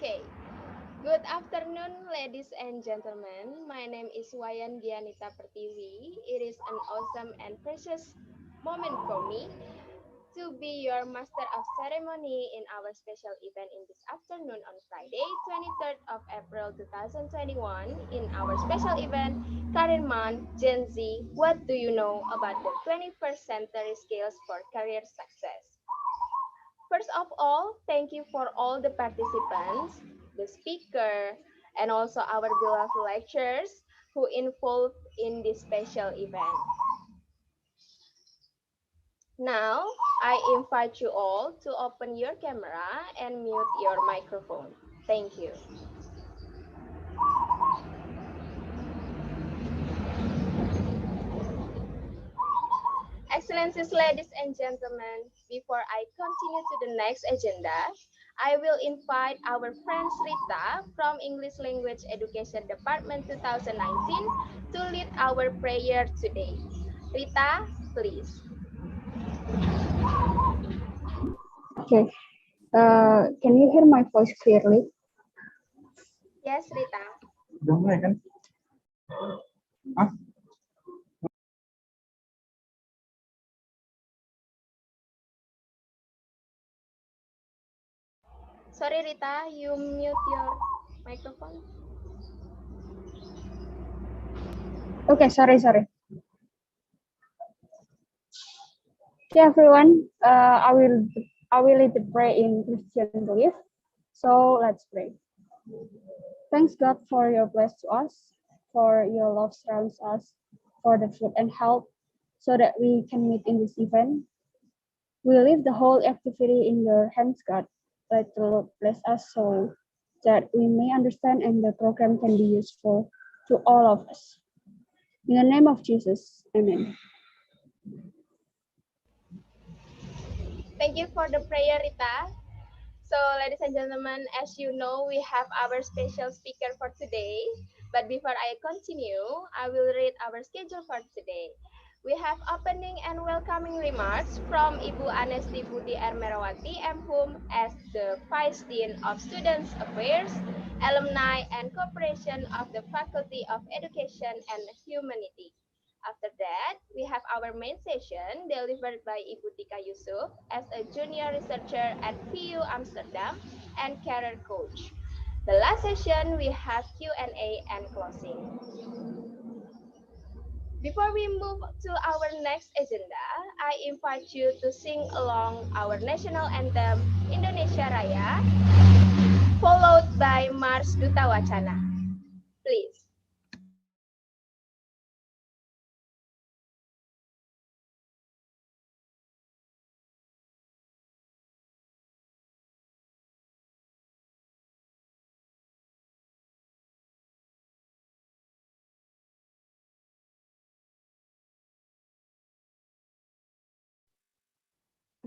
Okay. Good afternoon, ladies and gentlemen. My name is Wayan Gianita Pertiwi. It is an awesome and precious moment for me to be your master of ceremony in our special event in this afternoon on Friday, 23rd of April 2021 in our special event, Career Month Gen Z. What do you know about the 21st century skills for career success? First of all, thank you for all the participants, the speaker, and also our beloved lecturers who involved in this special event. Now, I invite you all to open your camera and mute your microphone. Thank you. Excellencies, ladies and gentlemen, before I continue to the next agenda, I will invite our friend Rita from English Language Education Department 2019 to lead our prayer today. Rita, please. Okay. Can you hear my voice clearly? Yes, Rita. Udah mulai kan? Hah? Sorry, Rita, you mute your microphone. Okay, sorry. Okay, everyone. I will lead the prayer in Christian belief. So let's pray. Thanks God for your bless to us, for your love surrounds us, for the food and help, so that we can meet in this event. We leave the whole activity in your hands, God. Let the Lord bless us so that we may understand and the program can be useful to all of us. In the name of Jesus, amen. Thank you for the prayer, Rita. So, ladies and gentlemen, as you know, we have our special speaker for today. But before I continue, I will read our schedule for today. We have opening and welcoming remarks from Ibu Anesti Budi Ermerawati, MHUM, as the Vice Dean of Students Affairs, Alumni and Cooperation of the Faculty of Education and Humanity. After that, we have our main session delivered by Ibu Tika Yusuf as a junior researcher at VU Amsterdam and career coach. The last session, we have Q&A and closing. Before we move to our next agenda, I invite you to sing along our national anthem, Indonesia Raya, followed by Mars Duta Wacana. Please.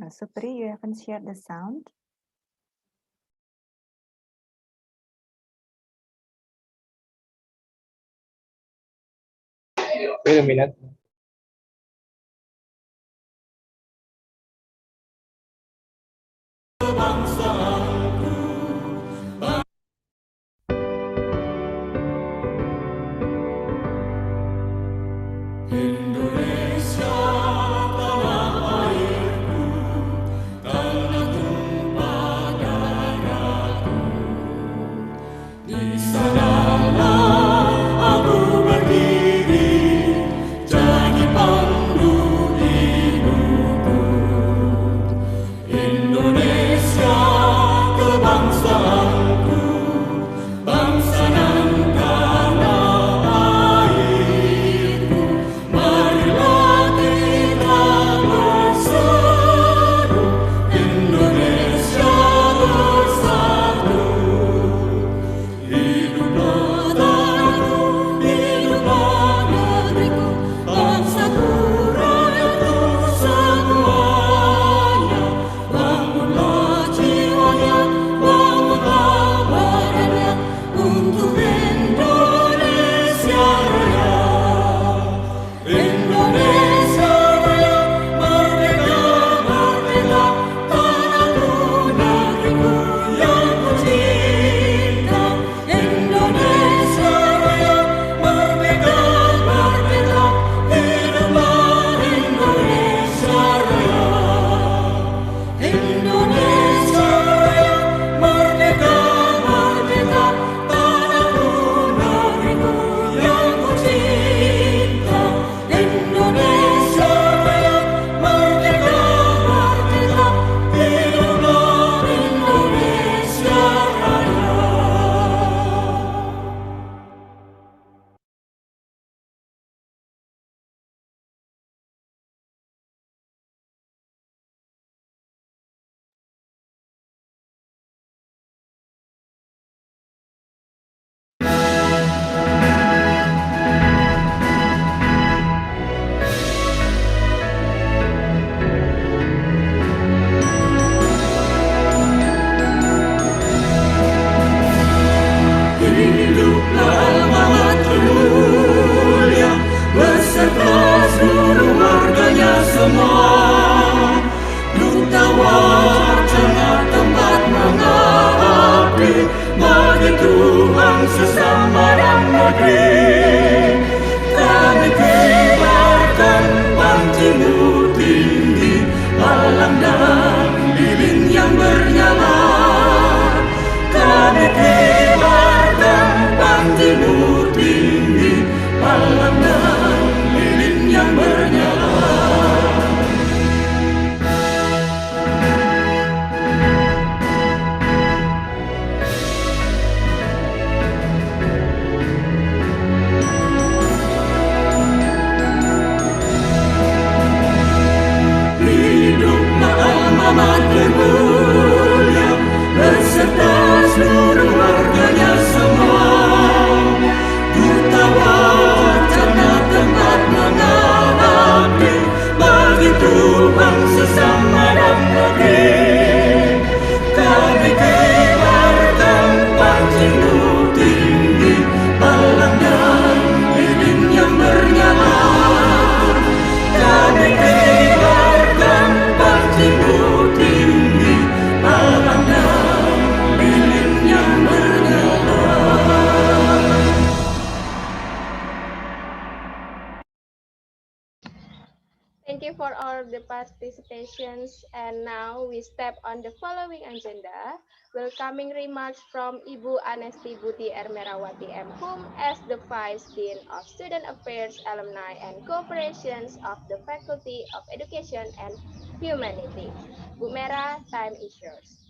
Supri, you haven't shared the sound. Wait a minute. Indonesia bersatu, hidup for all the participations. And now we step on the following agenda. Welcoming remarks from Ibu Anesti Budi Ermerawati M. Hum as the Vice Dean of Student Affairs, Alumni and Cooperations of the Faculty of Education and Humanities. Bu Mera, time is yours.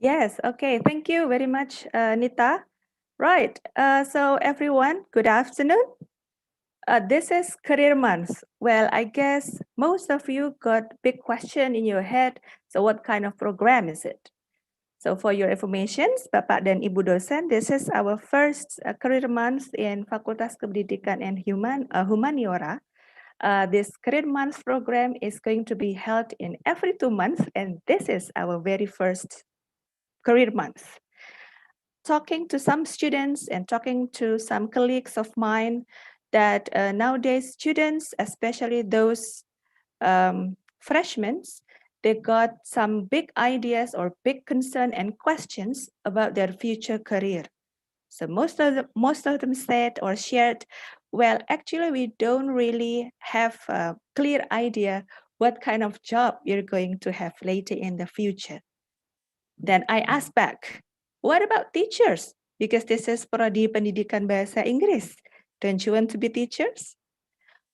Yes, okay. Thank you very much, Nita. Right. So everyone, good afternoon. This is Career Month. Well, I guess most of you got big question in your head. So what kind of program is it? So for your information, Bapak dan Ibu dosen, this is our first Career Month in Fakultas Kependidikan and Humaniora. This Career Month program is going to be held in every 2 months, and this is our very first Career Month. Talking to some students and talking to some colleagues of mine, that nowadays students, especially those freshmen, they got some big ideas or big concern and questions about their future career. So most of them said or shared, well, actually we don't really have a clear idea what kind of job you're going to have later in the future. Then I asked back, what about teachers? Because this is Prodi Pendidikan Bahasa Inggris. Don't you want to be teachers?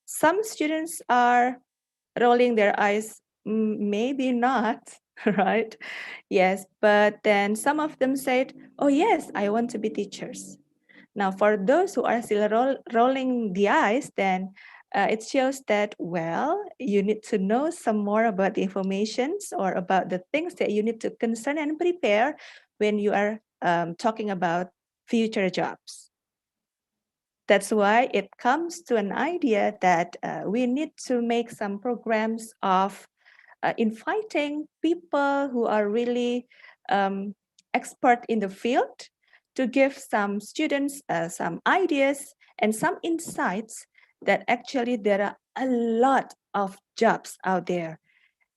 Some students are rolling their eyes, maybe not, right? Yes, but then some of them said, oh yes, I want to be teachers. Now, for those who are still rolling the eyes, then it shows that, well, you need to know some more about the informations or about the things that you need to concern and prepare when you are talking about future jobs. That's why it comes to an idea that we need to make some programs of inviting people who are really expert in the field to give some students some ideas and some insights that actually there are a lot of jobs out there.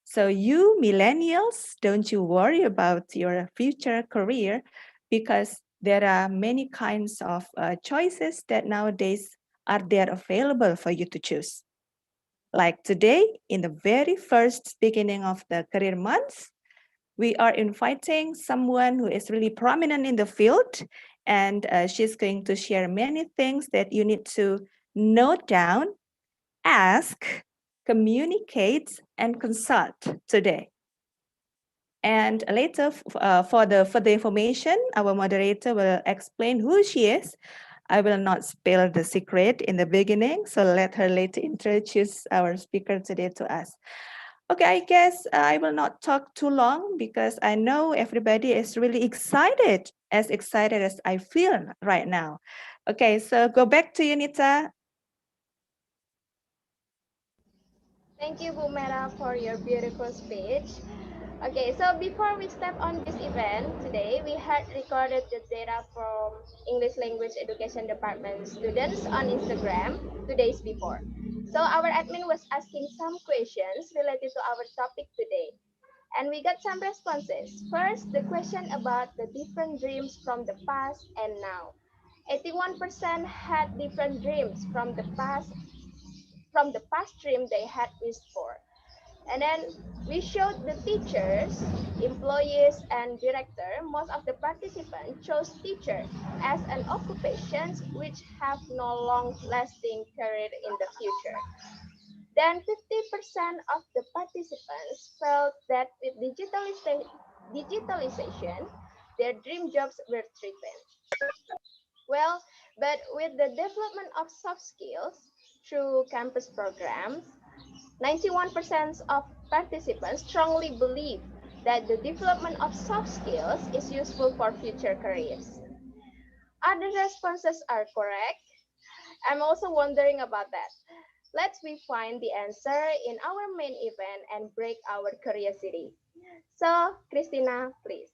So you millennials, don't you worry about your future career, because there are many kinds of choices that nowadays are there available for you to choose. Like today, in the very first beginning of the career month, we are inviting someone who is really prominent in the field, and she's going to share many things that you need to note down, ask, communicate, and consult today. And later, for the information, our moderator will explain who she is. I will not spill the secret in the beginning, so let her later introduce our speaker today to us. Okay, I guess I will not talk too long because I know everybody is really excited as I feel right now. Okay, so go back to you, Nita. Thank you, Bu Mera, for your beautiful speech. Okay, so before we step on this event today, we had recorded the data from English Language Education Department students on Instagram 2 days before. So our admin was asking some questions related to our topic today. And we got some responses. First, the question about the different dreams from the past and now. 81% had different dreams from the past dream they had wished for. And then we showed the teachers, employees, and director. Most of the participants chose teacher as an occupation which have no long-lasting career in the future. Then 50% of the participants felt that with digitalization, their dream jobs were threatened. Well, but with the development of soft skills through campus programs, 91% of participants strongly believe that the development of soft skills is useful for future careers. Other responses are correct. I'm also wondering about that. Let's find the answer in our main event and break our curiosity. So, Christina, please.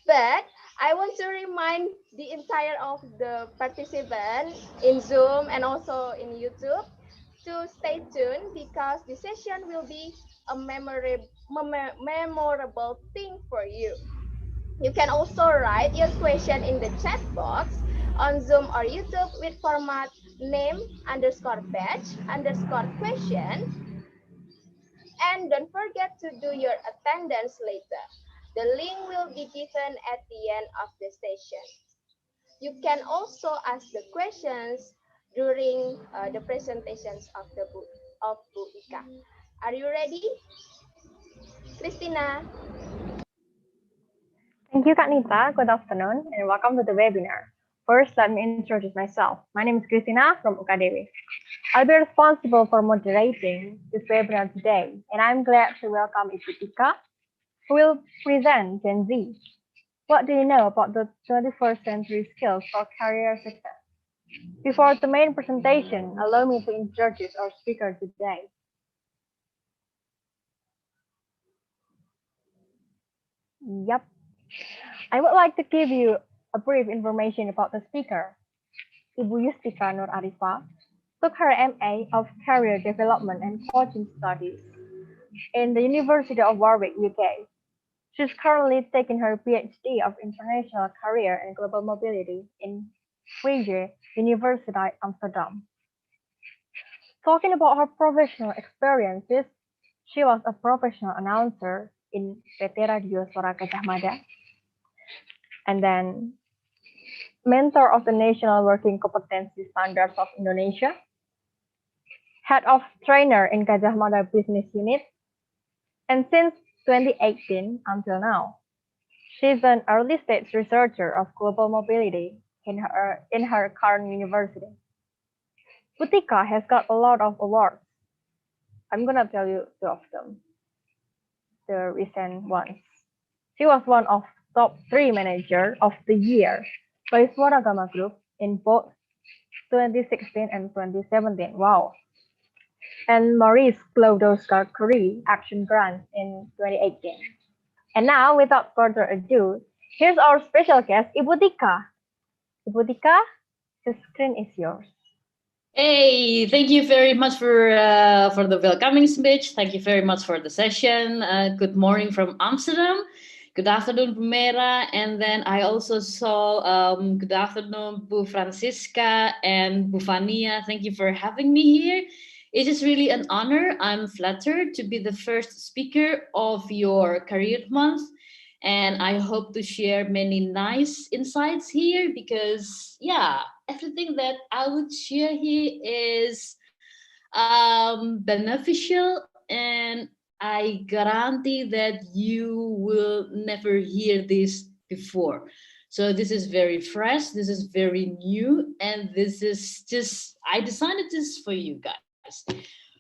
But I want to remind the entire of the participants in Zoom and also in YouTube to stay tuned because the session will be a memorable thing for you. You can also write your question in the chat box on Zoom or YouTube with format name underscore batch underscore question. And don't forget to do your attendance later. The link will be given at the end of the session. You can also ask the questions during the presentations of the book of Bu Ika. Are you ready? Christina? Thank you, Kak Nita. Good afternoon and welcome to the webinar. First, let me introduce myself. My name is Christina from UKDW. I'll be responsible for moderating this webinar today, and I'm glad to welcome Ibu Ika, who will present Gen Z. What do you know about the 21st century skills for career success? Before the main presentation, allow me to introduce our speaker today. Yep. I would like to give you a brief information about the speaker. Ibu Yustika Nur Arifah took her MA of Career Development and Coaching Studies in the University of Warwick, UK. She's currently taking her PhD of International Career and Global Mobility in Vrije University, Amsterdam. Talking about her professional experiences, she was a professional announcer in PT Radio Suara Gajah Mada, and then mentor of the National Working Competency Standards of Indonesia, head of trainer in Gajah Mada Business Unit, and since 2018 until now, she's an early stage researcher of global mobility in her current university. Bu Ika has got a lot of awards. I'm gonna tell you two of them, the recent ones. She was one of top 3 manager of the year by Swaragama Group in both 2016 and 2017. Wow. And Maurice Sklodowska-Curie Action Grant in 2018. And now, without further ado, here's our special guest, Ibu Tika. Ibu Tika, the screen is yours. Hey, thank you very much for the welcoming speech. Thank you very much for the session. Good morning from Amsterdam. Good afternoon, Bu Mera. And then I also saw good afternoon, Bu Francisca and Bu Fania. Thank you for having me here. It is really an honor. I'm flattered to be the first speaker of your career month. And I hope to share many nice insights here because, yeah, everything that I would share here is beneficial, and I guarantee that you will never hear this before. So this is very fresh, this is very new, and this is just, I designed this for you guys.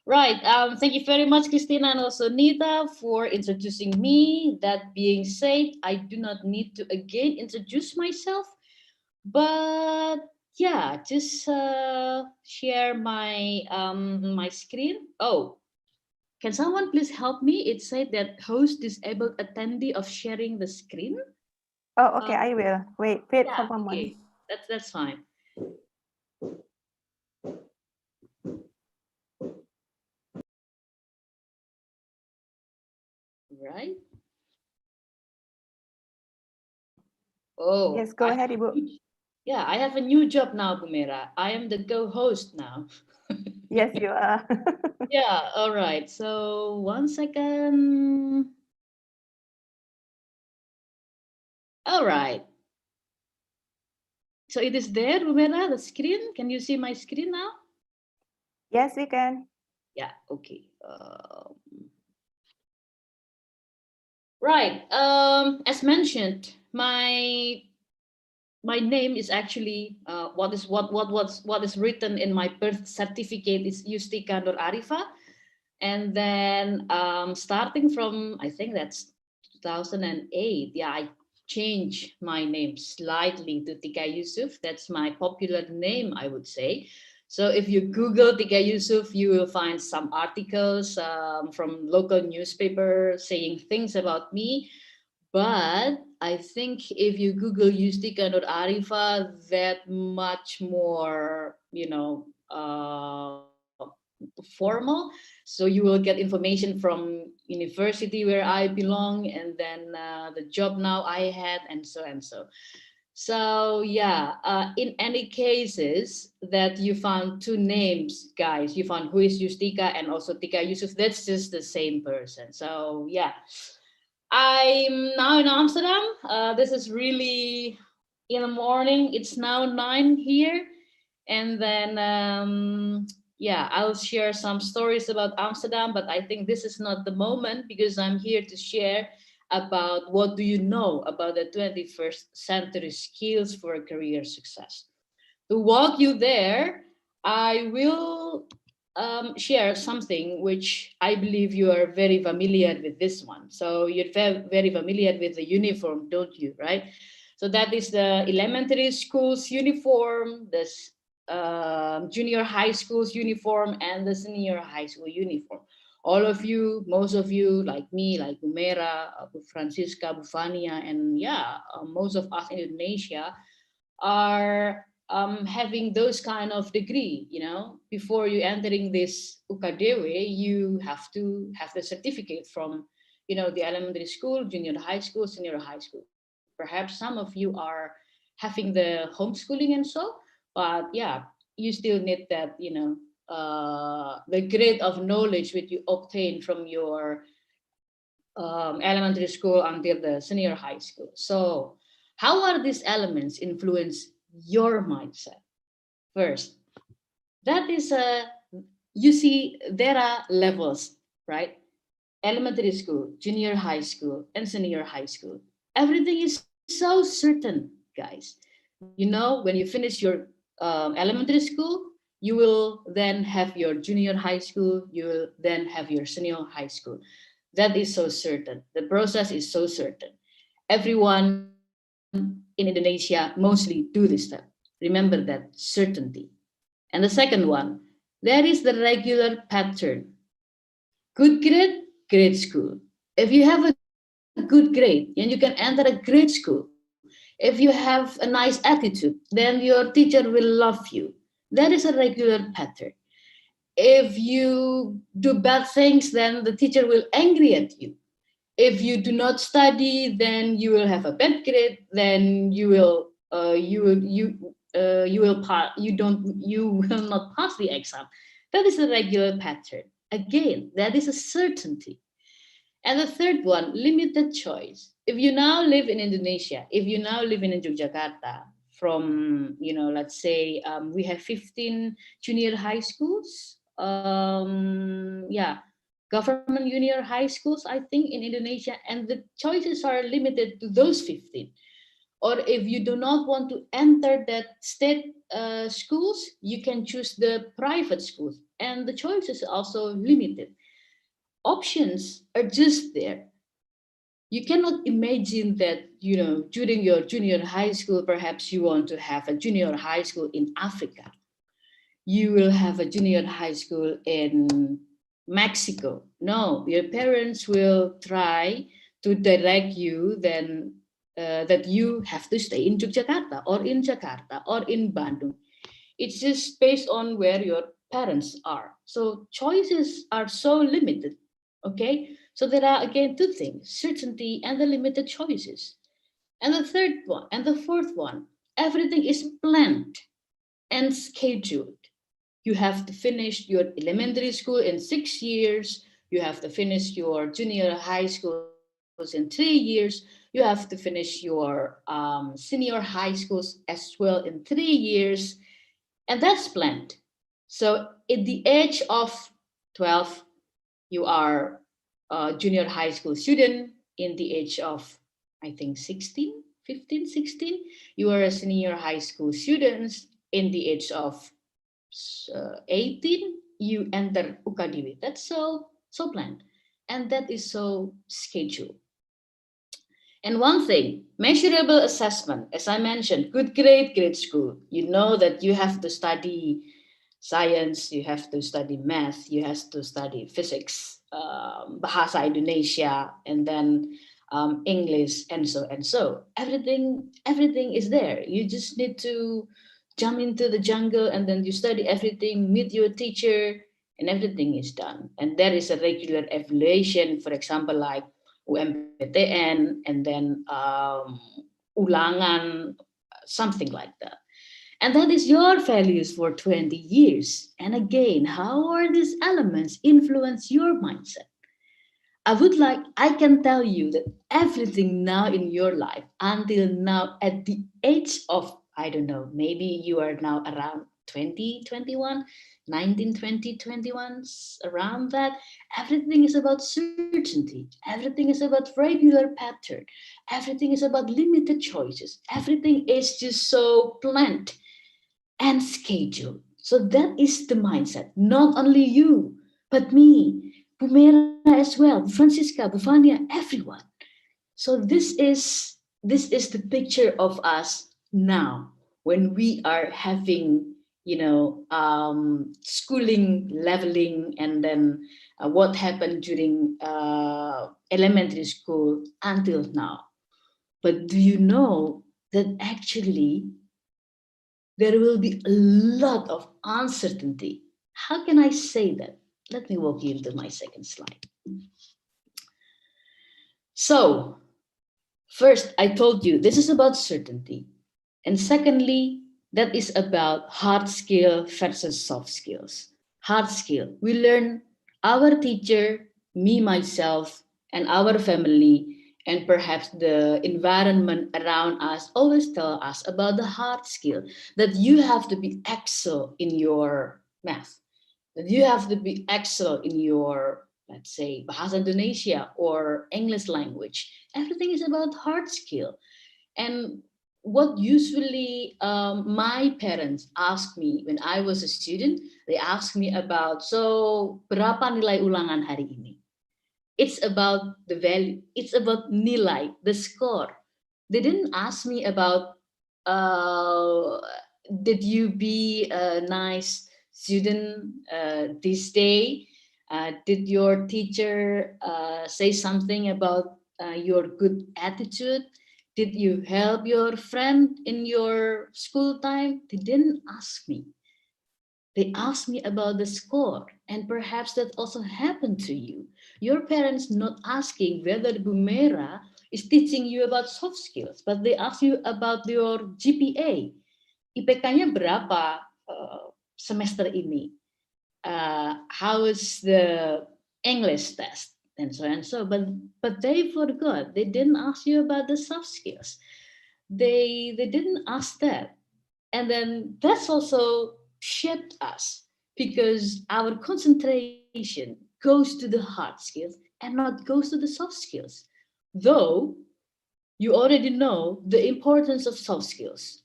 Right, thank you very much, Christina and also Nita, for introducing me. That being said, I do not need to again introduce myself, but yeah, just share my my screen. Oh, can someone please help me? It said that host disabled attendee of sharing the screen. Oh, okay, I will. Wait Yeah, for a moment. okay, that's fine. Right. Oh, Yes, go ahead, Ibu. Yeah, I have a new job now, Bu Mera. I am the co-host now. Yes, you are. Yeah, all right. So 1 second. All right. So it is there, Bu Mera, the screen. Can you see my screen now? Yes, we can. Yeah, okay. Right. As mentioned, my name is actually what is written in my birth certificate is Yustika Nur Arifah, and then starting from I think that's 2008. Yeah, I changed my name slightly to Tika Yusuf. That's my popular name, I would say. So if you Google Tika Yusuf, you will find some articles from local newspaper saying things about me. But I think if you Google Yustika Nur Arifah, that much more, formal. So you will get information from university where I belong, and then the job now I had, and so and so. So yeah, in any cases that you found two names, guys, you found who is Justika and also Tika Yusuf, that's just the same person. So yeah, I'm now in Amsterdam. This is really in the morning. It's now 9 here. And then, yeah, I'll share some stories about Amsterdam, but I think this is not the moment because I'm here to share about what do you know about the 21st century skills for career success. To walk you there, I will share something which I believe you are very familiar with this one. So you're very familiar with the uniform, don't you, right? So that is the elementary school's uniform, the junior high school's uniform, and the senior high school uniform. All of you, most of you, like me, like Umera, Bu Francisca, Bu Fania, and yeah, most of us in Indonesia are having those kind of degree. You know, before you entering this UKDW, you have to have the certificate from, you know, the elementary school, junior high school, senior high school. Perhaps some of you are having the homeschooling and so, but yeah, you still need that, you know, the grade of knowledge which you obtain from your elementary school until the senior high school. So how are these elements influence your mindset? First, that is you see there are levels, right? Elementary school, junior high school, and senior high school. Everything is so certain, guys. You know, when you finish your elementary school, you will then have your junior high school, you will then have your senior high school. That is so certain. The process is so certain. Everyone in Indonesia mostly do this step. Remember that certainty. And the second one, there is the regular pattern. Good grade, great school. If you have a good grade, then you can enter a great school. If you have a nice attitude, then your teacher will love you. That is a regular pattern. If you do bad things, then the teacher will angry at you. If you do not study, then you will have a bad grade. Then you will pass. You will not pass the exam. That is a regular pattern. Again, that is a certainty. And the third one, limited choice. If you now live in Indonesia, if you now live in Yogyakarta, from, you know, let's say we have 15 junior high schools. Yeah, government junior high schools, I think, in Indonesia, and the choices are limited to those 15. Or if you do not want to enter that state schools, you can choose the private schools, and the choices are also limited. Options are just there. You cannot imagine that, you know, during your junior high school, perhaps you want to have a junior high school in Africa. You will have a junior high school in Mexico. No, your parents will try to direct you then that you have to stay in Yogyakarta or in Jakarta or in Bandung. It's just based on where your parents are. So choices are so limited. Okay, so there are again two things: certainty and the limited choices. And the third one and the fourth one, everything is planned and scheduled. You have to finish your elementary school in 6 years. You have to finish your junior high schools in 3 years. You have to finish your senior high schools as well in 3 years. And that's planned. So at the age of 12, you are a junior high school student. In the age of, I think, 16, 15, 16, you are a senior high school student. In the age of 18, you enter UKDW. That's so planned. And that is so scheduled. And one thing, measurable assessment, as I mentioned, good grade, great school. You know that you have to study science, you have to study math, you have to study physics, Bahasa Indonesia, and then English, and so and so. Everything is there. You just need to jump into the jungle and then you study everything, meet your teacher, and everything is done. And there is a regular evaluation, for example, like UMPTN, and then ulangan, something like that. And that is your values for 20 years. And again, how are these elements influence your mindset? I can tell you that everything now in your life until now at the age of, I don't know, maybe you are now around 20, 21, 19, 20, 21, around that, everything is about certainty. Everything is about regular pattern. Everything is about limited choices. Everything is just so planned and scheduled. So that is the mindset. Not only you, but me, Bumera as well, Francisca, Bufania, everyone. So this is the picture of us now when we are having, schooling, leveling, and then what happened during elementary school until now. But do you know that actually there will be a lot of uncertainty? How can I say that? Let me walk you into my second slide. So, first, I told you this is about certainty. And secondly, that is about hard skill versus soft skills. Hard skill, we learn, our teacher, me, myself, and our family, and perhaps the environment around us always tell us about the hard skill, that you have to be excel in your math, that you have to be excel in your, let's say, Bahasa Indonesia or English language. Everything is about hard skill. And what usually my parents asked me when I was a student, they asked me about, so berapa nilai ulangan hari ini? It's about the value. It's about nilai, the score. They didn't ask me about, did you be a nice student this day? Did your teacher say something about your good attitude? Did you help your friend in your school time? They didn't ask me. They asked me about the score, and perhaps that also happened to you. Your parents not asking whether Bumera is teaching you about soft skills, but they ask you about your GPA. IPK-nya berapa semester ini? How is the English test? And so and so. But they forgot. They didn't ask you about the soft skills. They didn't ask that. And then that's also shaped us, because our concentration goes to the hard skills and not goes to the soft skills. Though you already know the importance of soft skills.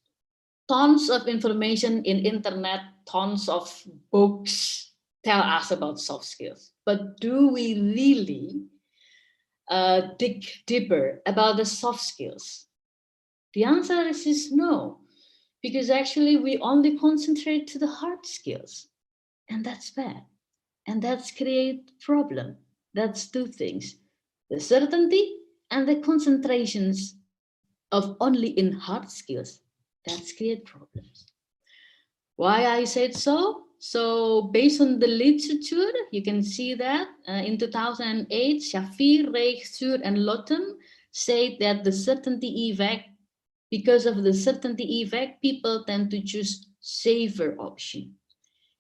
Tons of information in internet, tons of books tell us about soft skills. But do we really dig deeper about the soft skills? The answer is no, because actually we only concentrate to the hard skills, and that's bad, and that's create problem. That's two things: the certainty and the concentrations of only in hard skills. That's create problems. Why I said so? So based on the literature, you can see that in 2008, Shafir, Reich, Sur, and Lotten said that the certainty effect, because of the certainty effect, people tend to choose safer option,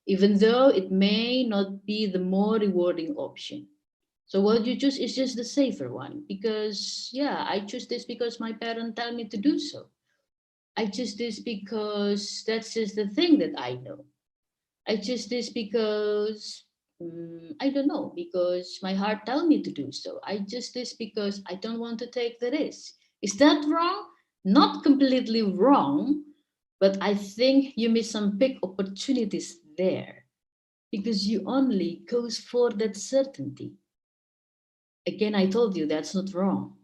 even though it may not be the more rewarding option. So what you choose is just the safer one, because yeah, I choose this because my parents tell me to do so. I choose this because that's just the thing that I know. I choose this because I don't know, because my heart tell me to do so. I choose this because I don't want to take the risk. Is that wrong? Not completely wrong, but I think you miss some big opportunities there, because you only goes for that certainty. Again, I told you that's not wrong,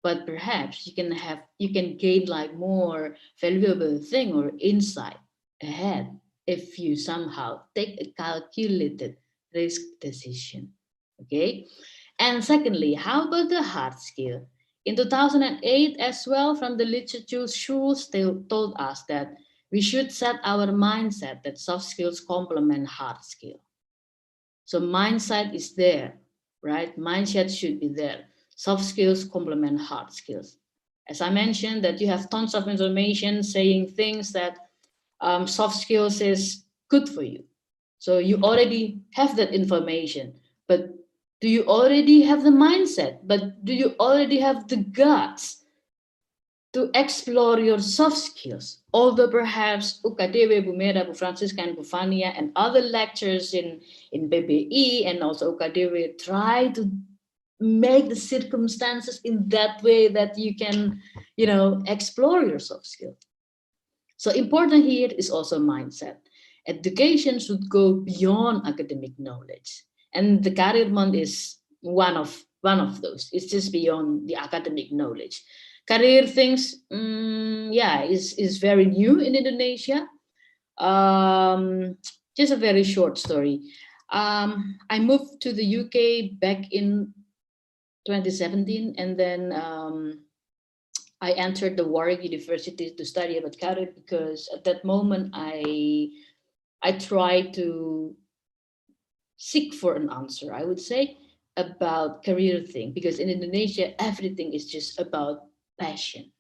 but perhaps you can gain like more valuable thing or insight ahead if you somehow take a calculated risk decision. Okay. And secondly, how about the hard skill? In 2008 as well, from the literature, Schulz told us that we should set our mindset that soft skills complement hard skill. So mindset is there, right? Mindset should be there. Soft skills complement hard skills. As I mentioned, that you have tons of information saying things that soft skills is good for you. So you already have that information, but do you already have the mindset? But do you already have the guts to explore your soft skills? Although perhaps UKDW, Bu Mera, Bu Francisca, and Bu Fania, and other lecturers in BBI and also UKDW try to make the circumstances in that way that you can, explore your soft skill. So important here is also mindset. Education should go beyond academic knowledge, and the career month is one of those. It's just beyond the academic knowledge. Career things, is very new in Indonesia. Just a very short story. I moved to the UK back in 2017, and then I entered the Warwick University to study about career, because at that moment I tried to seek for an answer, I would say, about career thing, because in Indonesia everything is just about passion,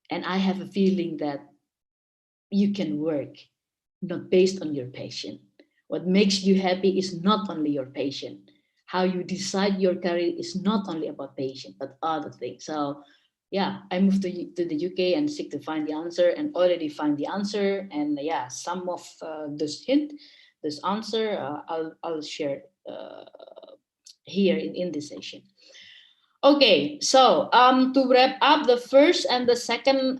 and I have a feeling that you can work not based on your passion. What makes you happy is not only your passion. How you decide your career is not only about passion, but other things. So yeah, I moved to the UK and seek to find the answer, and already find the answer. And yeah, some of this answer, I'll share here in this session. Okay, so to wrap up the first and the second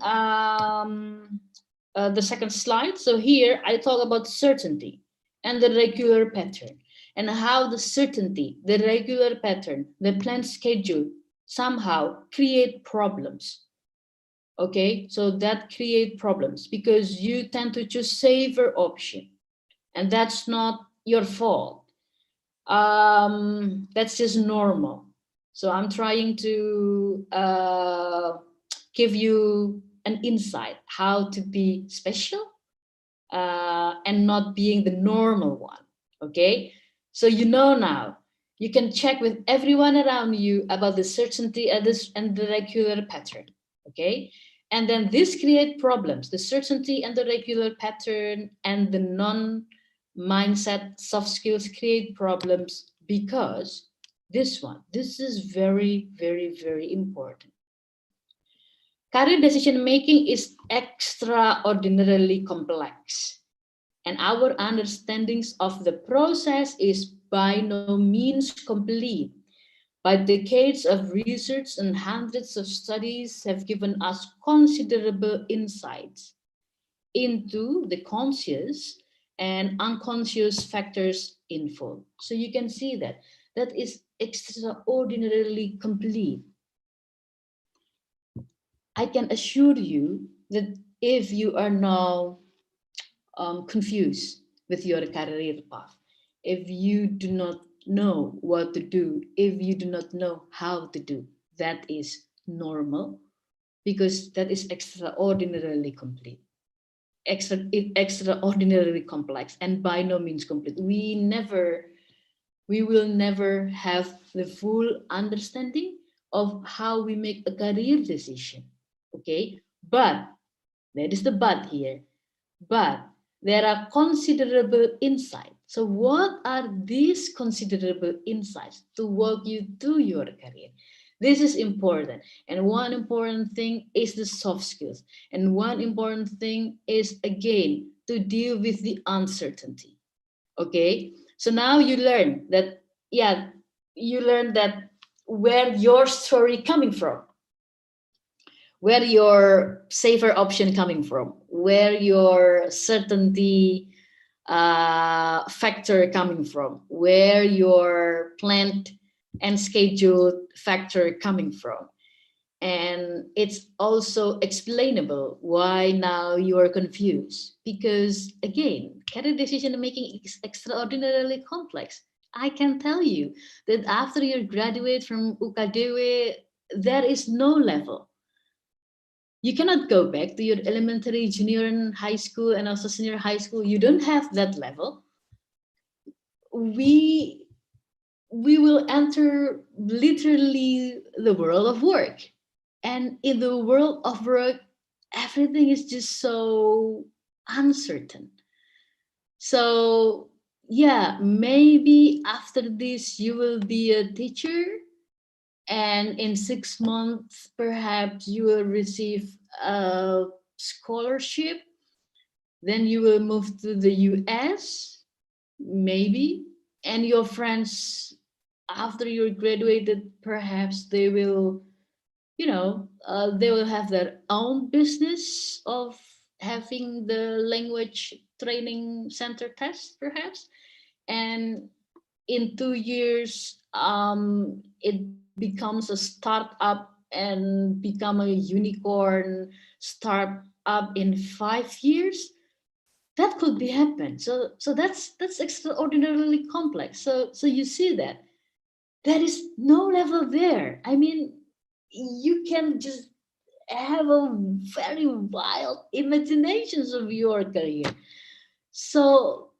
slide. So here I talk about certainty and the regular pattern, and how the certainty, the regular pattern, the planned schedule somehow create problems. Okay, so that create problems because you tend to choose safer option, and that's not your fault. That's just normal. So I'm trying to give you an insight how to be special and not being the normal one. Okay, so now you can check with everyone around you about the certainty and the regular pattern. Okay, and then this create problems, the certainty and the regular pattern and the non-mindset soft skills create problems, because this is very, very, very important. Career decision making is extraordinarily complex, and our understandings of the process is by no means complete. But decades of research and hundreds of studies have given us considerable insights into the conscious and unconscious factors involved. So you can see that is extraordinarily complete. I can assure you that if you are now confused with your career path, if you do not know what to do, if you do not know how to do, that is normal, because that is extraordinarily complete, extraordinarily complex, and by no means complete. We will never have the full understanding of how we make a career decision. Okay, but there is the but here. But there are considerable insights. So what are these considerable insights to walk you through your career? This is important. And one important thing is the soft skills. And one important thing is, again, to deal with the uncertainty. Okay, so now you learn that, where your story coming from, where your safer option coming from, where your certainty factor coming from, where your planned and scheduled factor coming from. And it's also explainable why now you are confused, because again, career decision making is extraordinarily complex. I can tell you that after you graduate from UKDW, there is no level. You cannot go back to your elementary, junior, and high school, and also senior high school. You don't have that level. We will enter literally the world of work. And in the world of work, everything is just so uncertain. So yeah, maybe after this you will be a teacher, and in 6 months perhaps you will receive a scholarship. Then you will move to the US, maybe, and your friends after you're graduated, perhaps they will, they will have their own business of having the language training center test, perhaps. And in 2 years, it becomes a startup and become a unicorn startup in 5 years. That could be happen. So that's extraordinarily complex. So you see that there is no level there. I mean, you can just have a very wild imaginations of your career. So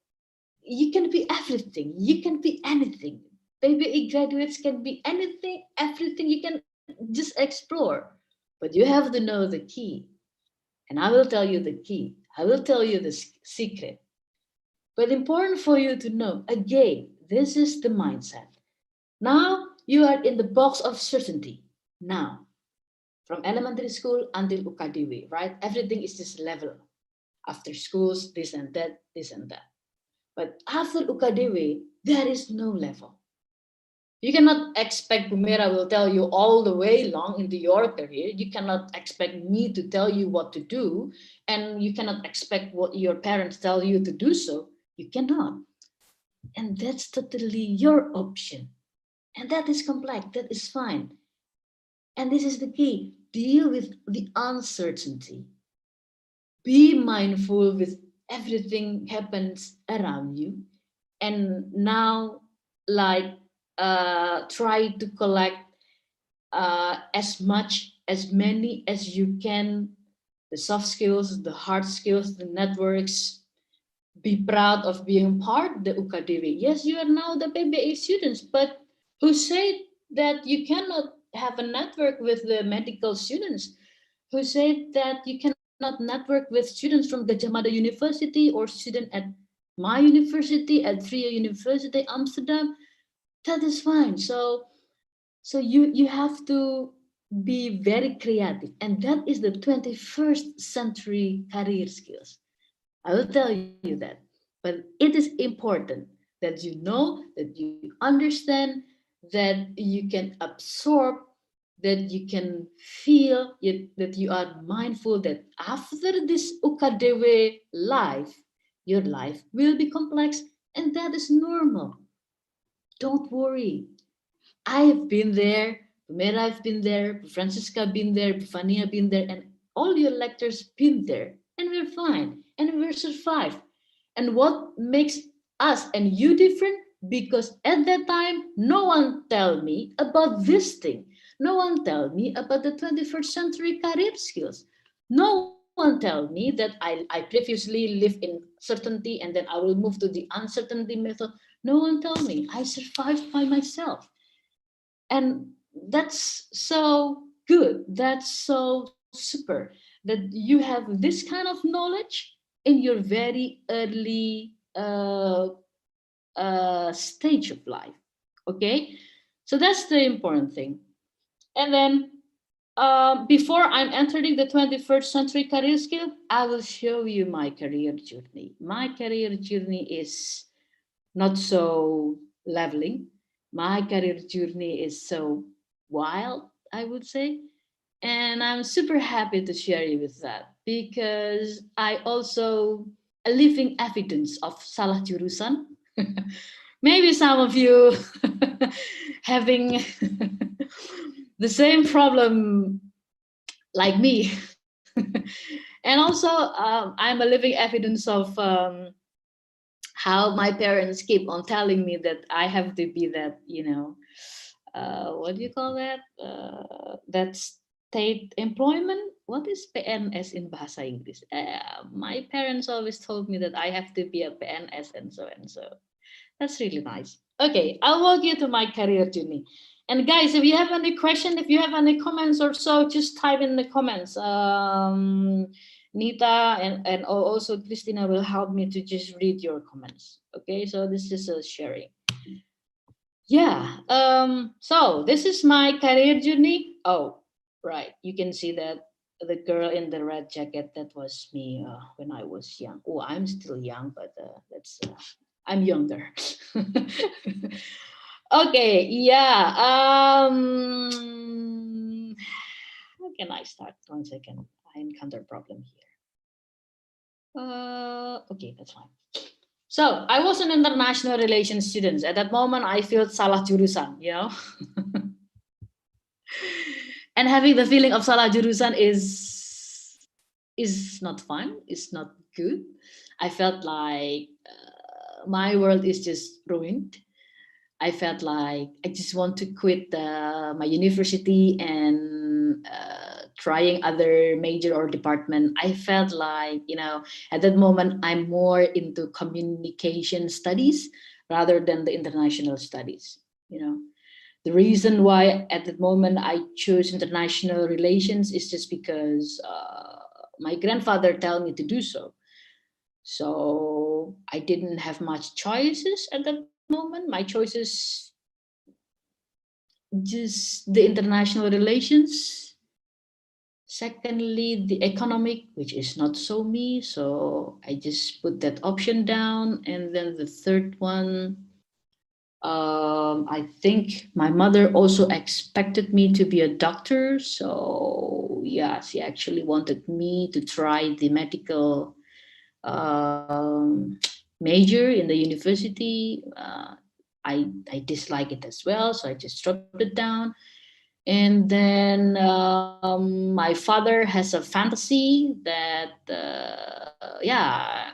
you can be everything. You can be anything. PBE graduates can be anything, everything. You can just explore. But you have to know the key. And I will tell you the key. I will tell you the secret. But important for you to know, again, this is the mindset. Now you are in the box of certainty. Now, from elementary school until UKDW, right? Everything is just level. After schools, this and that, this and that. But after UKDW, there is no level. You cannot expect Bumera will tell you all the way long into your career. You cannot expect me to tell you what to do. And you cannot expect what your parents tell you to do so. You cannot. And that's totally your option. And that is complex. That is fine. And this is the key. Deal with the uncertainty. Be mindful with everything happens around you. And now, like, try to collect as many as you can, the soft skills, the hard skills, the networks. Be proud of being part of the UKDW. Yes, you are now the PBA students, but who said that you cannot have a network with the medical students? Who said that you cannot network with students from Gajah Mada University or student at my university, at Tria University, Amsterdam? That is fine. So you have to be very creative, and that is the 21st century career skills. I will tell you that. But it is important that you know, that you understand, that you can absorb, that you can feel, that you are mindful that after this UKDW life, your life will be complex, and that is normal. Don't worry. I've been there, Mera have been there, Francisca been there, Fania been there, and all your lectors been there, and we're fine, and we're survived. And what makes us and you different? Because at that time, no one tell me about this thing. No one tell me about the 21st century career skills. No one tell me that I previously live in certainty and then I will move to the uncertainty method. No one tell me. I survived by myself. And that's so good. That's so super that you have this kind of knowledge in your very early stage of life. Okay, so that's the important thing. And then before I'm entering the 21st century career skill, I will show you my career journey. My career journey is not so leveling. My career journey is so wild, I would say. And I'm super happy to share you with that because I also a living evidence of salah jurusan. Maybe some of you having the same problem like me. And also I'm a living evidence of how my parents keep on telling me that I have to be that, what do you call that? That state employment. What is PNS in Bahasa Inggris? My parents always told me that I have to be a PNS and so and so. That's really nice. Okay, I'll walk you to my career journey. And guys, if you have any question, if you have any comments or so, just type in the comments. Nita and also Christina will help me to just read your comments. Okay, so this is a sharing. Yeah, so this is my career journey. Oh, right, you can see that the girl in the red jacket, that was me when I was young. Oh, I'm still young, but I'm younger. Okay, yeah. How can I start? 1 second. I encounter a problem here. Okay, that's fine. So I was an international relations student. At that moment, I felt salah jurusan, you know. And having the feeling of salah jurusan is not fun. It's not good. I felt like my world is just ruined. I felt like I just want to quit my university and trying other major or department. I felt like, you know, at that moment, I'm more into communication studies rather than the international studies, you know. The reason why at that moment I chose international relations is just because my grandfather told me to do so. So I didn't have much choices at that moment. My choices just the international relations. Secondly, the economic, which is not so me. So I just put that option down. And then the third one, I think my mother also expected me to be a doctor. So yeah, she actually wanted me to try the medical major in the university. I dislike it as well, so I just dropped it down. And then my father has a fantasy that, yeah,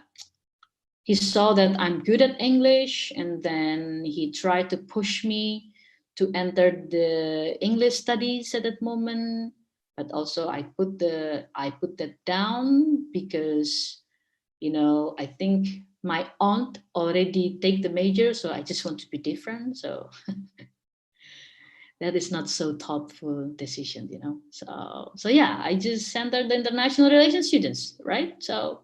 he saw that I'm good at English, and then he tried to push me to enter the English studies at that moment. But also I put that down because, you know, I think my aunt already take the major, so I just want to be different. So that is not so thoughtful decision, you know. So yeah, I just entered the international relations students, right? So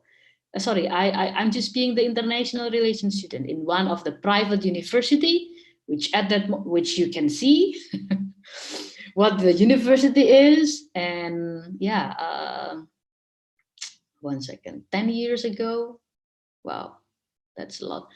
sorry, I'm just being the international relations student in one of the private university, which which you can see what the university is. And yeah, 1 second, 10 years ago, wow, that's a lot.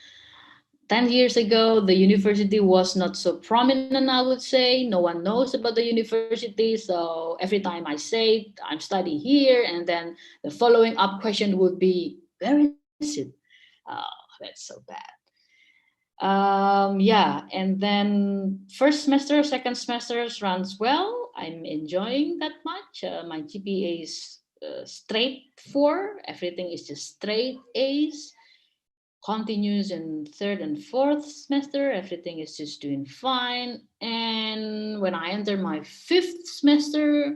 10 years ago, the university was not so prominent, I would say. No one knows about the university. So every time I say I'm studying here, and then the following up question would be, where is it? Oh, that's so bad. Yeah, and then first semester, second semester runs well. I'm enjoying that much. My GPA is straight 4. Everything is just straight A's. Continues in third and fourth semester, everything is just doing fine. And when I enter my 5th semester,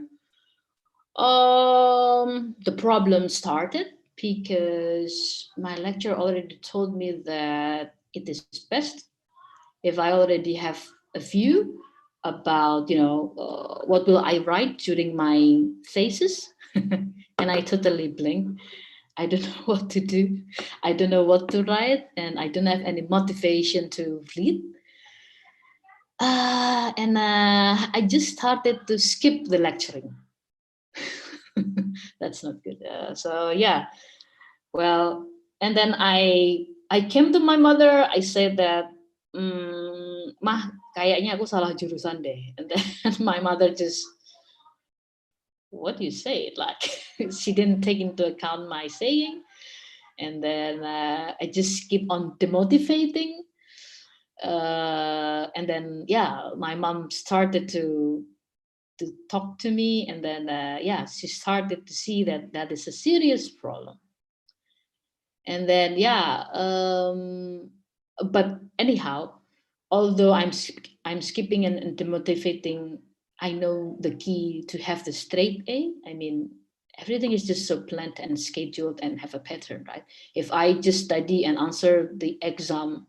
the problem started because my lecturer already told me that it is best if I already have a view about, you know, what will I write during my thesis. And I totally blinked. I don't know what to do. I don't know what to write, and I don't have any motivation to read. And I just started to skip the lecturing. That's not good. So yeah, well, and then I came to my mother. I said that, Mah, kayaknya aku salah jurusan deh. And then my mother just, what do you say? Like, she didn't take into account my saying. And then I just keep on demotivating. And then, yeah, my mom started to talk to me. And then, yeah, she started to see that that is a serious problem. And then, yeah, but anyhow, although I'm skipping and demotivating, I know the key to have the straight A. I mean, everything is just so planned and scheduled and have a pattern, right? If I just study and answer the exam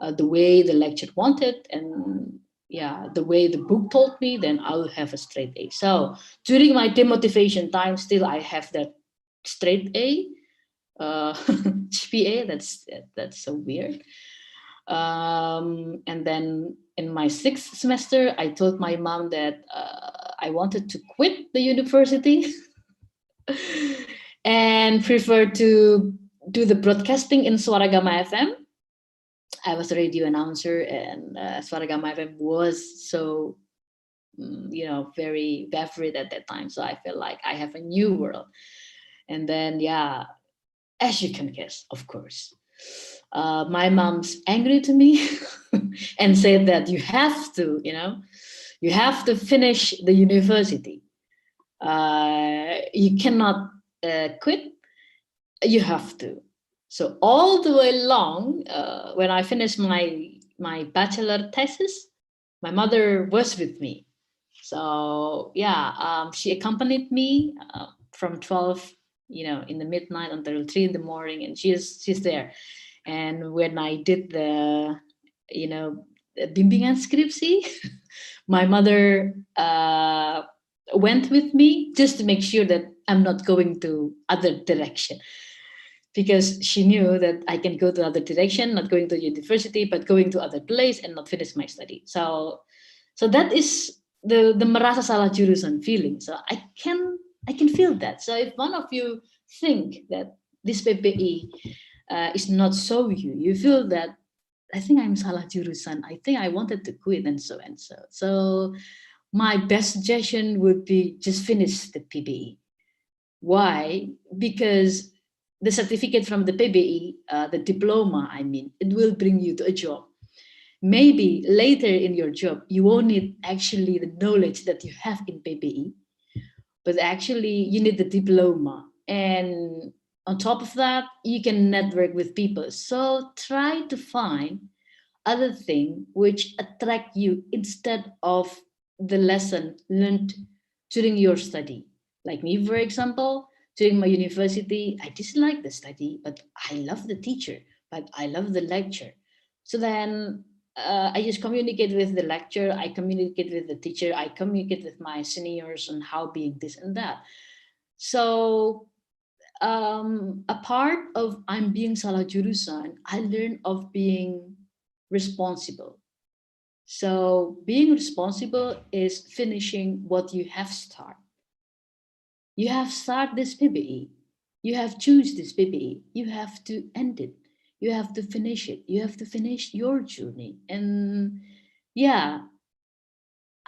the way the lecturer wanted, and yeah, the way the book told me, then I will have a straight A. So during my demotivation time, still I have that straight A GPA. That's so weird. And then in my 6th semester, I told my mom that I wanted to quit the university and prefer to do the broadcasting in Swaragama FM. I was a radio announcer, and Swaragama FM was so, very favorite at that time. So I felt like I have a new world. And then, yeah, as you can guess, of course, my mom's angry to me and said that you have to, you have to finish the university. You cannot quit. You have to. So all the way along, when I finished my bachelor thesis, my mother was with me. So yeah, she accompanied me from 12, in the midnight until 3 in the morning, and she's there. And when I did the, bimbingan skripsi, my mother went with me just to make sure that I'm not going to other direction, because she knew that I can go to other direction, not going to university, but going to other place and not finish my study. So that is the merasa salah jurusan feeling. So I can feel that. So if one of you think that this PPI is not so you feel that I think I'm salah jurusan, I think I wanted to quit, and so and so. So my best suggestion would be just finish the PBE. Why? Because the certificate from the PBE, the diploma, I mean, it will bring you to a job. Maybe later in your job, you won't need actually the knowledge that you have in PBE, but actually you need the diploma. And on top of that, you can network with people. So try to find other thing which attract you instead of the lesson learned during your study. Like me, for example, during my university, I dislike the study, but I love the teacher, but I love the lecture. So then I just communicate with the lecturer, I communicate with the teacher, I communicate with my seniors on how being this and that. So a part of I'm being salah jurusan, I learned of being responsible. So being responsible is finishing what you have started. You have started this PBE. You have choose this PBE. You have to end it. You have to finish it. You have to finish your journey. And yeah,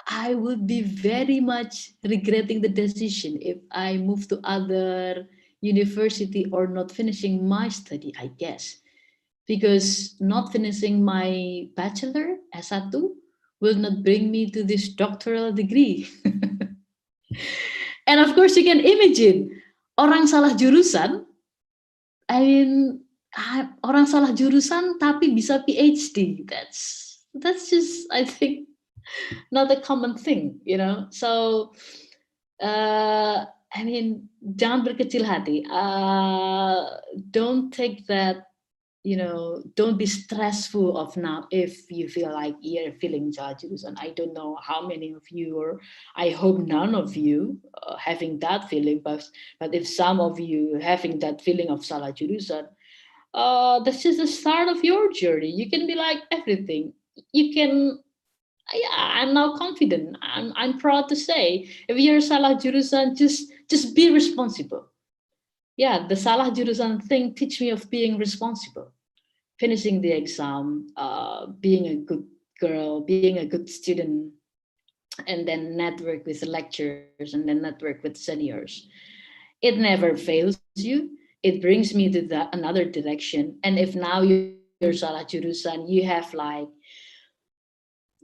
I would be very much regretting the decision if I move to other university or not finishing my study, I guess. Because not finishing my bachelor S1 will not bring me to this doctoral degree. And of course you can imagine, orang salah jurusan, I mean, orang salah jurusan tapi bisa PhD. That's just, I think, not a common thing, So, I mean, jangan berkecil hati. Don't take that, don't be stressful of now if you feel like you're feeling salah jurusan. I don't know how many of you, or I hope none of you having that feeling, but if some of you having that feeling of salah jurusan, that's just the start of your journey. You can be like everything. You can, yeah, I'm now confident. I'm proud to say, if you're salah jurusan, just be responsible. Yeah, the salah jurusan thing teach me of being responsible, finishing the exam, being a good girl, being a good student, and then network with the lecturers, and then network with seniors. It never fails you. It brings me to another direction. And if now you're salah jurusan, you have like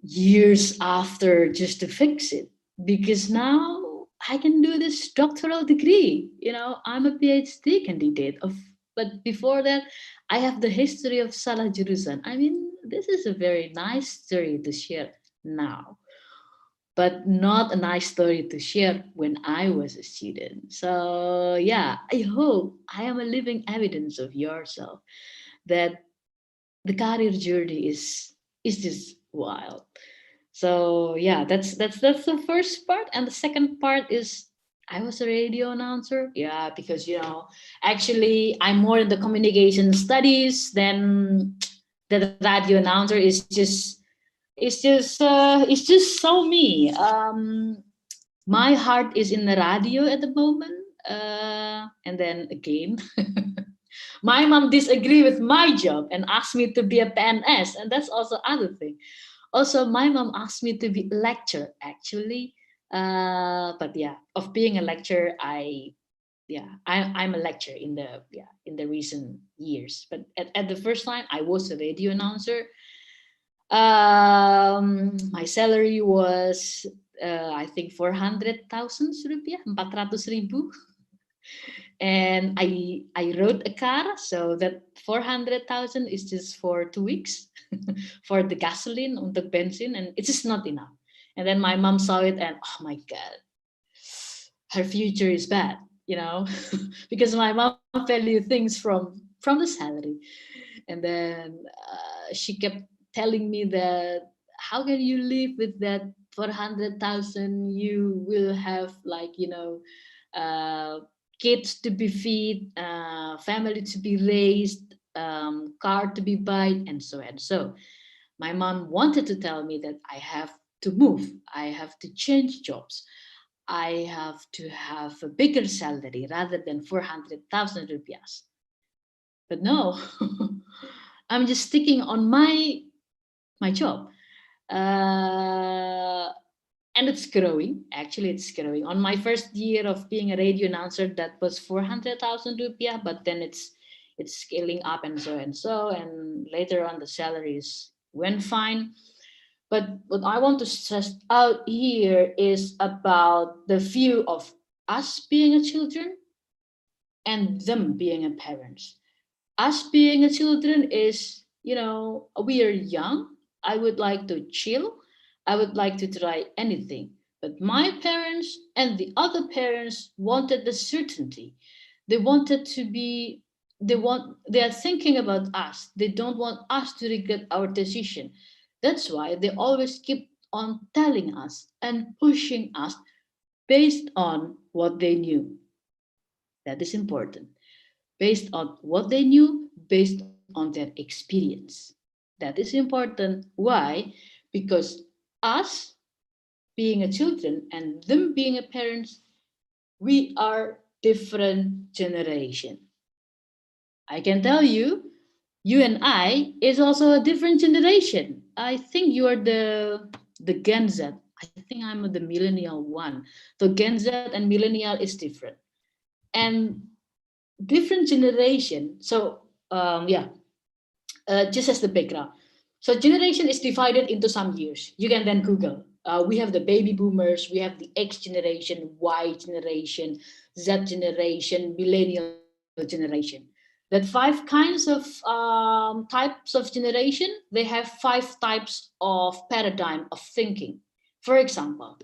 years after just to fix it, because now I can do this doctoral degree. I'm a PhD candidate but before that, I have the history of salah jurusan. I mean, this is a very nice story to share now, but not a nice story to share when I was a student. So yeah, I hope I am a living evidence of yourself that the career journey is just wild. So yeah, that's the first part, and the second part is I was a radio announcer. Yeah, because actually I'm more in the communication studies than the radio announcer. It's just so me. My heart is in the radio at the moment, and then again. My mom disagree with my job and asked me to be a PNS, and that's also other thing. Also, my mom asked me to be a lecturer actually, but yeah, of being a lecturer, I'm a lecturer in the recent years. But at the first time, I was a radio announcer. My salary was I think 400,000 rupiah, 400.000. And I rode a car, so that 400,000 is just for 2 weeks for the gasoline untuk bensin, and it's just not enough. And then my mom saw it, and oh my god, her future is bad, because my mom value things from the salary. And then she kept telling me that how can you live with that 400,000? You will have kids to be fed, family to be raised, car to be buy, and so on. So my mom wanted to tell me that I have to move, I have to change jobs, I have to have a bigger salary rather than 400,000 rupiahs. But no, I'm just sticking on my job. And it's growing. Actually, it's growing. On my first year of being a radio announcer, that was 400,000 rupiah, but then it's scaling up and so and so. And later on, the salaries went fine. But what I want to stress out here is about the view of us being a children and them being a parents. Us being a children is, we are young. I would like to chill. I would like to try anything. But my parents and the other parents wanted the certainty. They wanted to be, they are thinking about us. They don't want us to regret our decision. That's why they always keep on telling us and pushing us based on what they knew. That is important. Based on what they knew, based on their experience. That is important. Why? Because us being a children and them being a parents, we are different generation. I can tell you, you and I is also a different generation. I think you are the Gen Z. I think I'm the millennial one. The Gen Z and millennial is different. And different generation. So just as the background. So generation is divided into some years. You can then Google. We have the baby boomers, we have the X generation, Y generation, Z generation, millennial generation. That 5 kinds of types of generation, they have 5 types of paradigm of thinking. For example,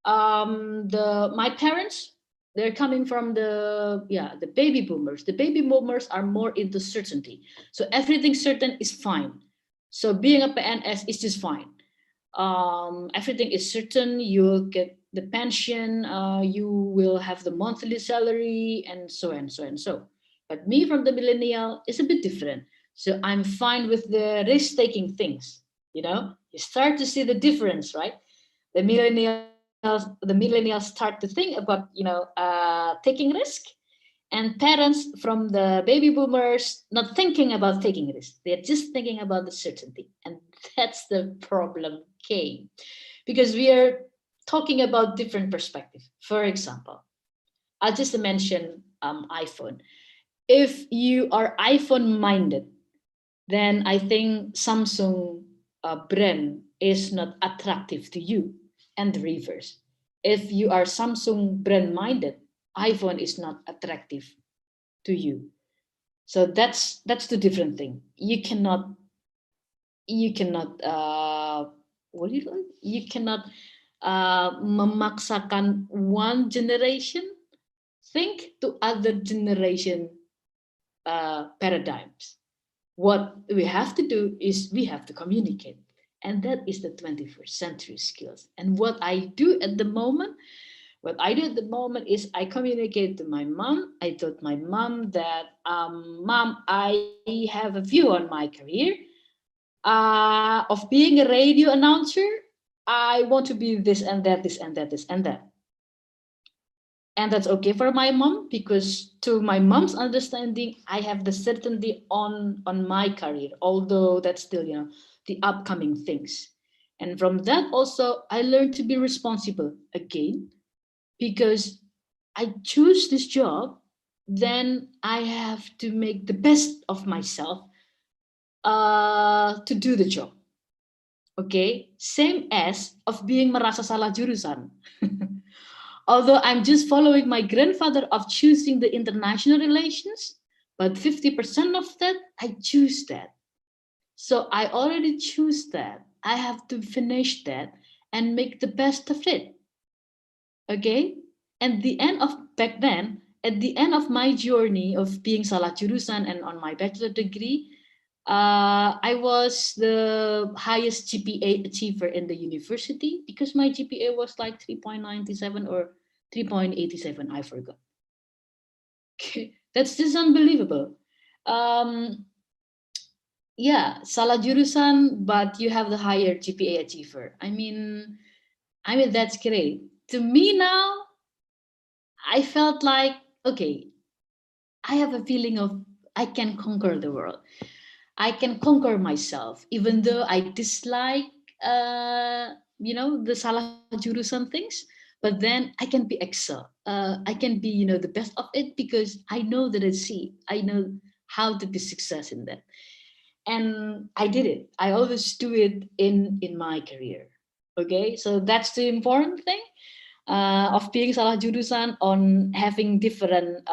my parents, they're coming from the baby boomers. The baby boomers are more into certainty. So everything certain is fine. So being a PNS is just fine. Everything is certain. You'll get the pension. You will have the monthly salary, and so and so and so. But me from the millennial is a bit different. So I'm fine with the risk-taking things. You start to see the difference, right? The millennials start to think about taking risk, and parents from the baby boomers not thinking about taking risk. They're just thinking about the certainty, and that's the problem came, because we are talking about different perspective. For example, I'll just mention iPhone. If you are iPhone minded, then I think Samsung brand is not attractive to you, and the reverse. If you are Samsung brand minded, iPhone is not attractive to you. So that's the different thing. You cannot memaksakan one generation think to other generation paradigms. What we have to do is we have to communicate. And that is the 21st century skills. And what I do at the moment is I communicate to my mom. I told my mom that, Mom, I have a view on my career of being a radio announcer. I want to be this and that, this and that, this and that. And that's okay for my mom, because to my mom's understanding, I have the certainty on my career, although that's still, the upcoming things. And from that also, I learned to be responsible again, because I choose this job, then I have to make the best of myself to do the job. Okay, same as of being merasa salah jurusan. Although I'm just following my grandfather of choosing the international relations, but 50% of that, I choose that. So I already choose that. I have to finish that and make the best of it. Okay? At the end of my journey of being salah jurusan and on my bachelor degree, I was the highest GPA achiever in the university, because my GPA was like 3.97 or 3.87, I forgot. Okay, that's just unbelievable. Yeah, salah jurusan, but you have the higher GPA achiever. I mean, that's great. To me now, I felt like, okay, I have a feeling of I can conquer the world. I can conquer myself, even though I dislike, the salah jurusan things. But then I can be excel. I can be, the best of it, because I know that I know how to be success in that. And I did it. I always do it in my career. Okay, so that's the important thing of being salah jurusan, on having different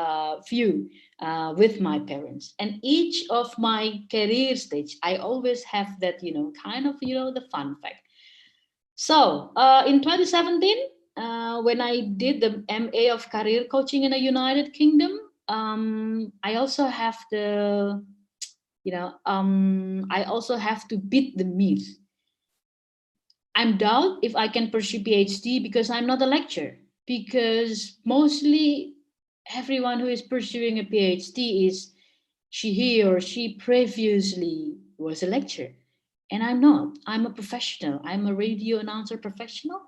view with my parents. And each of my career stage, I always have that, kind of, the fun fact. So in 2017, when I did the MA of career coaching in the United Kingdom, I also have I also have to beat the myth. I'm doubt if I can pursue PhD because I'm not a lecturer. Because mostly everyone who is pursuing a PhD he or she previously was a lecturer. And I'm not. I'm a professional. I'm a radio announcer professional.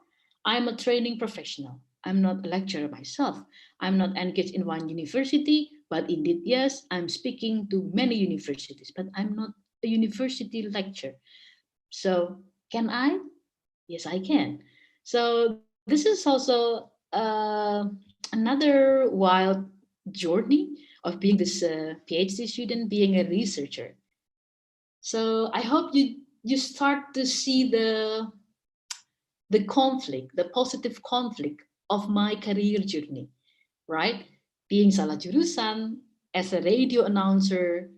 I'm a training professional. I'm not a lecturer myself. I'm not engaged in one university, but indeed, yes, I'm speaking to many universities, but I'm not a university lecturer. So can I? Yes, I can. So this is also another wild journey of being this PhD student, being a researcher. So I hope you start to see the conflict, the positive conflict of my career journey, right? Being salah jurusan as a radio announcer,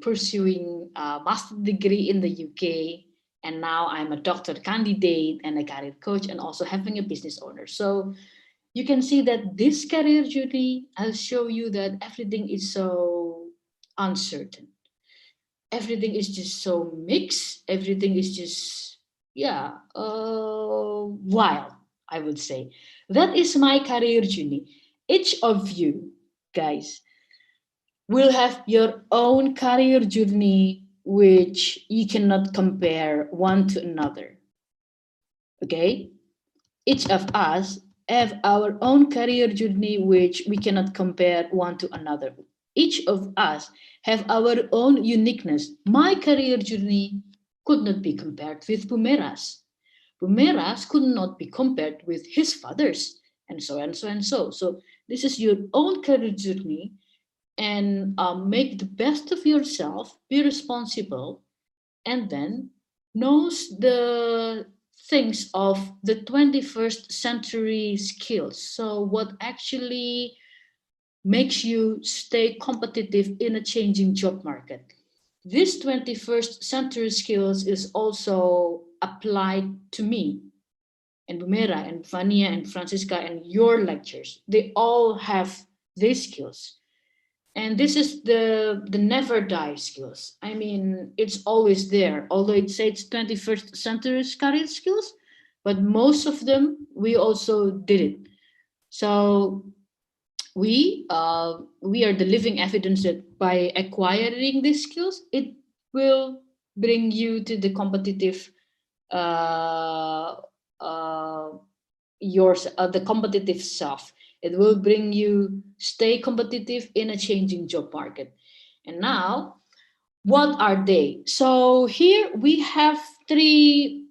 pursuing a master degree in the UK, and now I'm a doctor candidate and a career coach, and also having a business owner. So you can see that this career journey, I'll show you that everything is so uncertain. Everything is just so mixed. Everything is just, wild, I would say. That is my career journey. Each of you guys will have your own career journey, which you cannot compare one to another. Okay? Each of us have our own career journey, which we cannot compare one to another. Each of us have our own uniqueness. My career journey could not be compared with Bumera's. Bumera's could not be compared with his father's, and so and so and so. So this is your own career journey, and make the best of yourself, be responsible, and then knows the things of the 21st century skills. So what actually makes you stay competitive in a changing job market. This 21st century skills is also applied to me and Bumera and Vania and Francisca and your lectures. They all have these skills. And this is the never die skills. I mean, it's always there, although it says 21st century career skills, but most of them, we also did it. So we are the living evidence that by acquiring these skills, it will bring you to the competitive uh, uh, the competitive self. It will bring you stay competitive in a changing job market. And now, what are they? So here we have three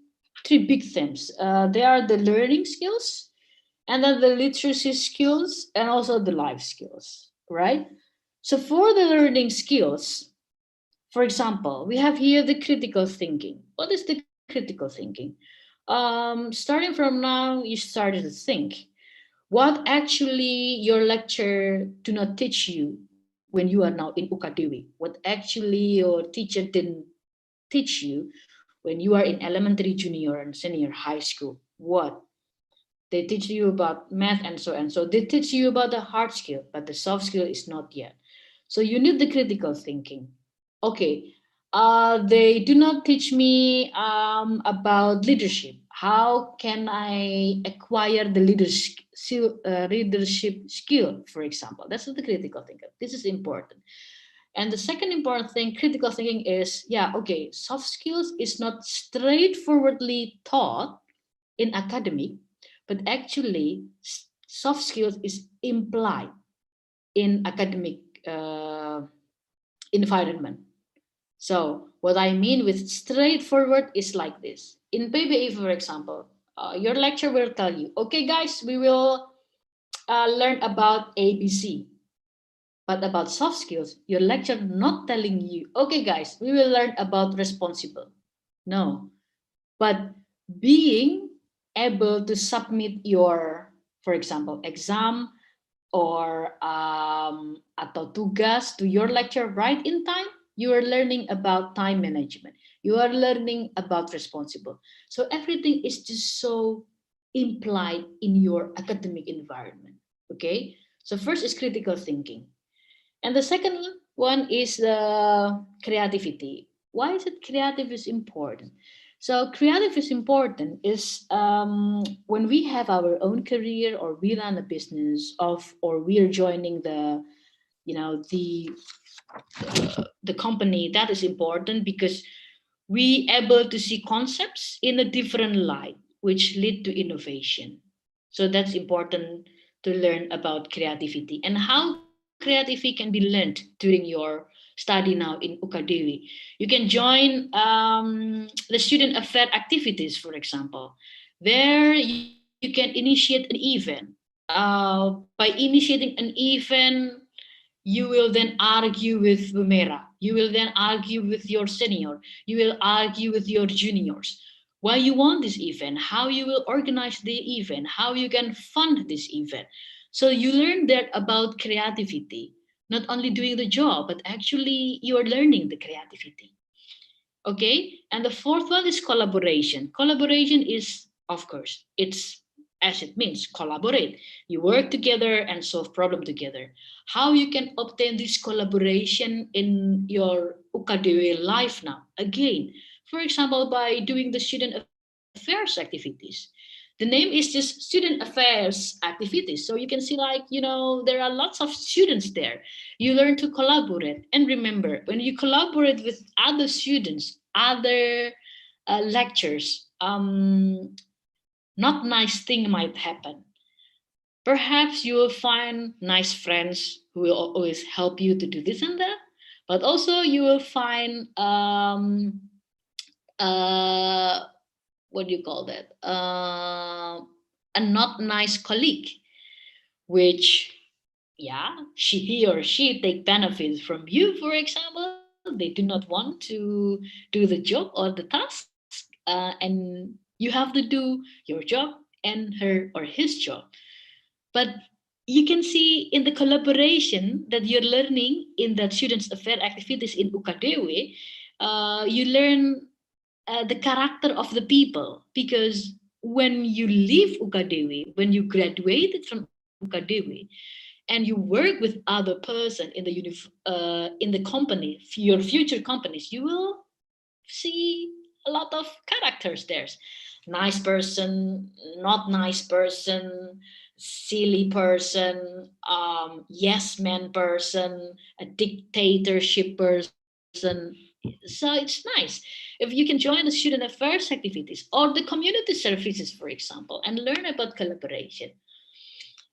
big themes. They are the learning skills, and then the literacy skills, and also the life skills, right? So for the learning skills, for example, we have here the critical thinking. What is the critical thinking? Starting from now, you started to think what actually your lecture do not teach you when you are now in Ukadewi. What actually your teacher didn't teach you when you are in elementary, junior, and senior high school. What? They teach you about math and so on. So they teach you about the hard skill, but the soft skill is not yet. So you need the critical thinking. Okay, they do not teach me about leadership. How can I acquire the leadership skill, for example? That's the critical thinking. This is important. And the second important thing, critical thinking is, yeah, okay, soft skills is not straightforwardly taught in academic, but actually soft skills is implied in academic environment. So what I mean with straightforward is like this. In PBE, for example, your lecturer will tell you, okay, guys, we will learn about ABC. But about soft skills, your lecturer not telling you, okay, guys, we will learn about responsible. No, but being able to submit your, for example, exam or atau tugas to your lecture right in time, you are learning about time management. You are learning about responsible. So everything is just so implied in your academic environment. Okay. So first is critical thinking. And the second one is creativity. Why is it creative is important? So creative is important is when we have our own career or we run a business or we are joining the, you know, the company. That is important because we able to see concepts in a different light, which lead to innovation. So that's important to learn about creativity and how creativity can be learned during your study now in Ukadewi. You can join the student affair activities, for example. There you can initiate an event. By initiating an event, you will then argue with Bumera. You will then argue with your senior. You will argue with your juniors. Why you want this event, how you will organize the event, how you can fund this event. So you learn that about creativity, not only doing the job, but actually you are learning the creativity. Okay, and the fourth one is collaboration. Collaboration is, of course, it's as it means collaborate. You work together and solve problem together. How you can obtain this collaboration in your Ukadewi life now? Again, for example, by doing the student affairs activities. The name is just student affairs activities. So you can see like, you know, there are lots of students there. You learn to collaborate. And remember, when you collaborate with other students, other lectures, not nice thing might happen. Perhaps you will find nice friends who will always help you to do this and that, but also you will find what do you call that? A not nice colleague, which yeah, he or she take benefits from you, for example. They do not want to do the job or the task, and you have to do your job and her or his job. But you can see in the collaboration that you're learning in the students affair activities in Ukadewi, you learn the character of the people, because when you leave Ukadewi, when you graduated from Ukadewi, and and you work with other person in the company, your future companies, you will see a lot of characters there. Nice person, not nice person, silly person, yes man person, a dictatorship person. So it's nice if you can join the student affairs activities or the community services, for example, and learn about collaboration.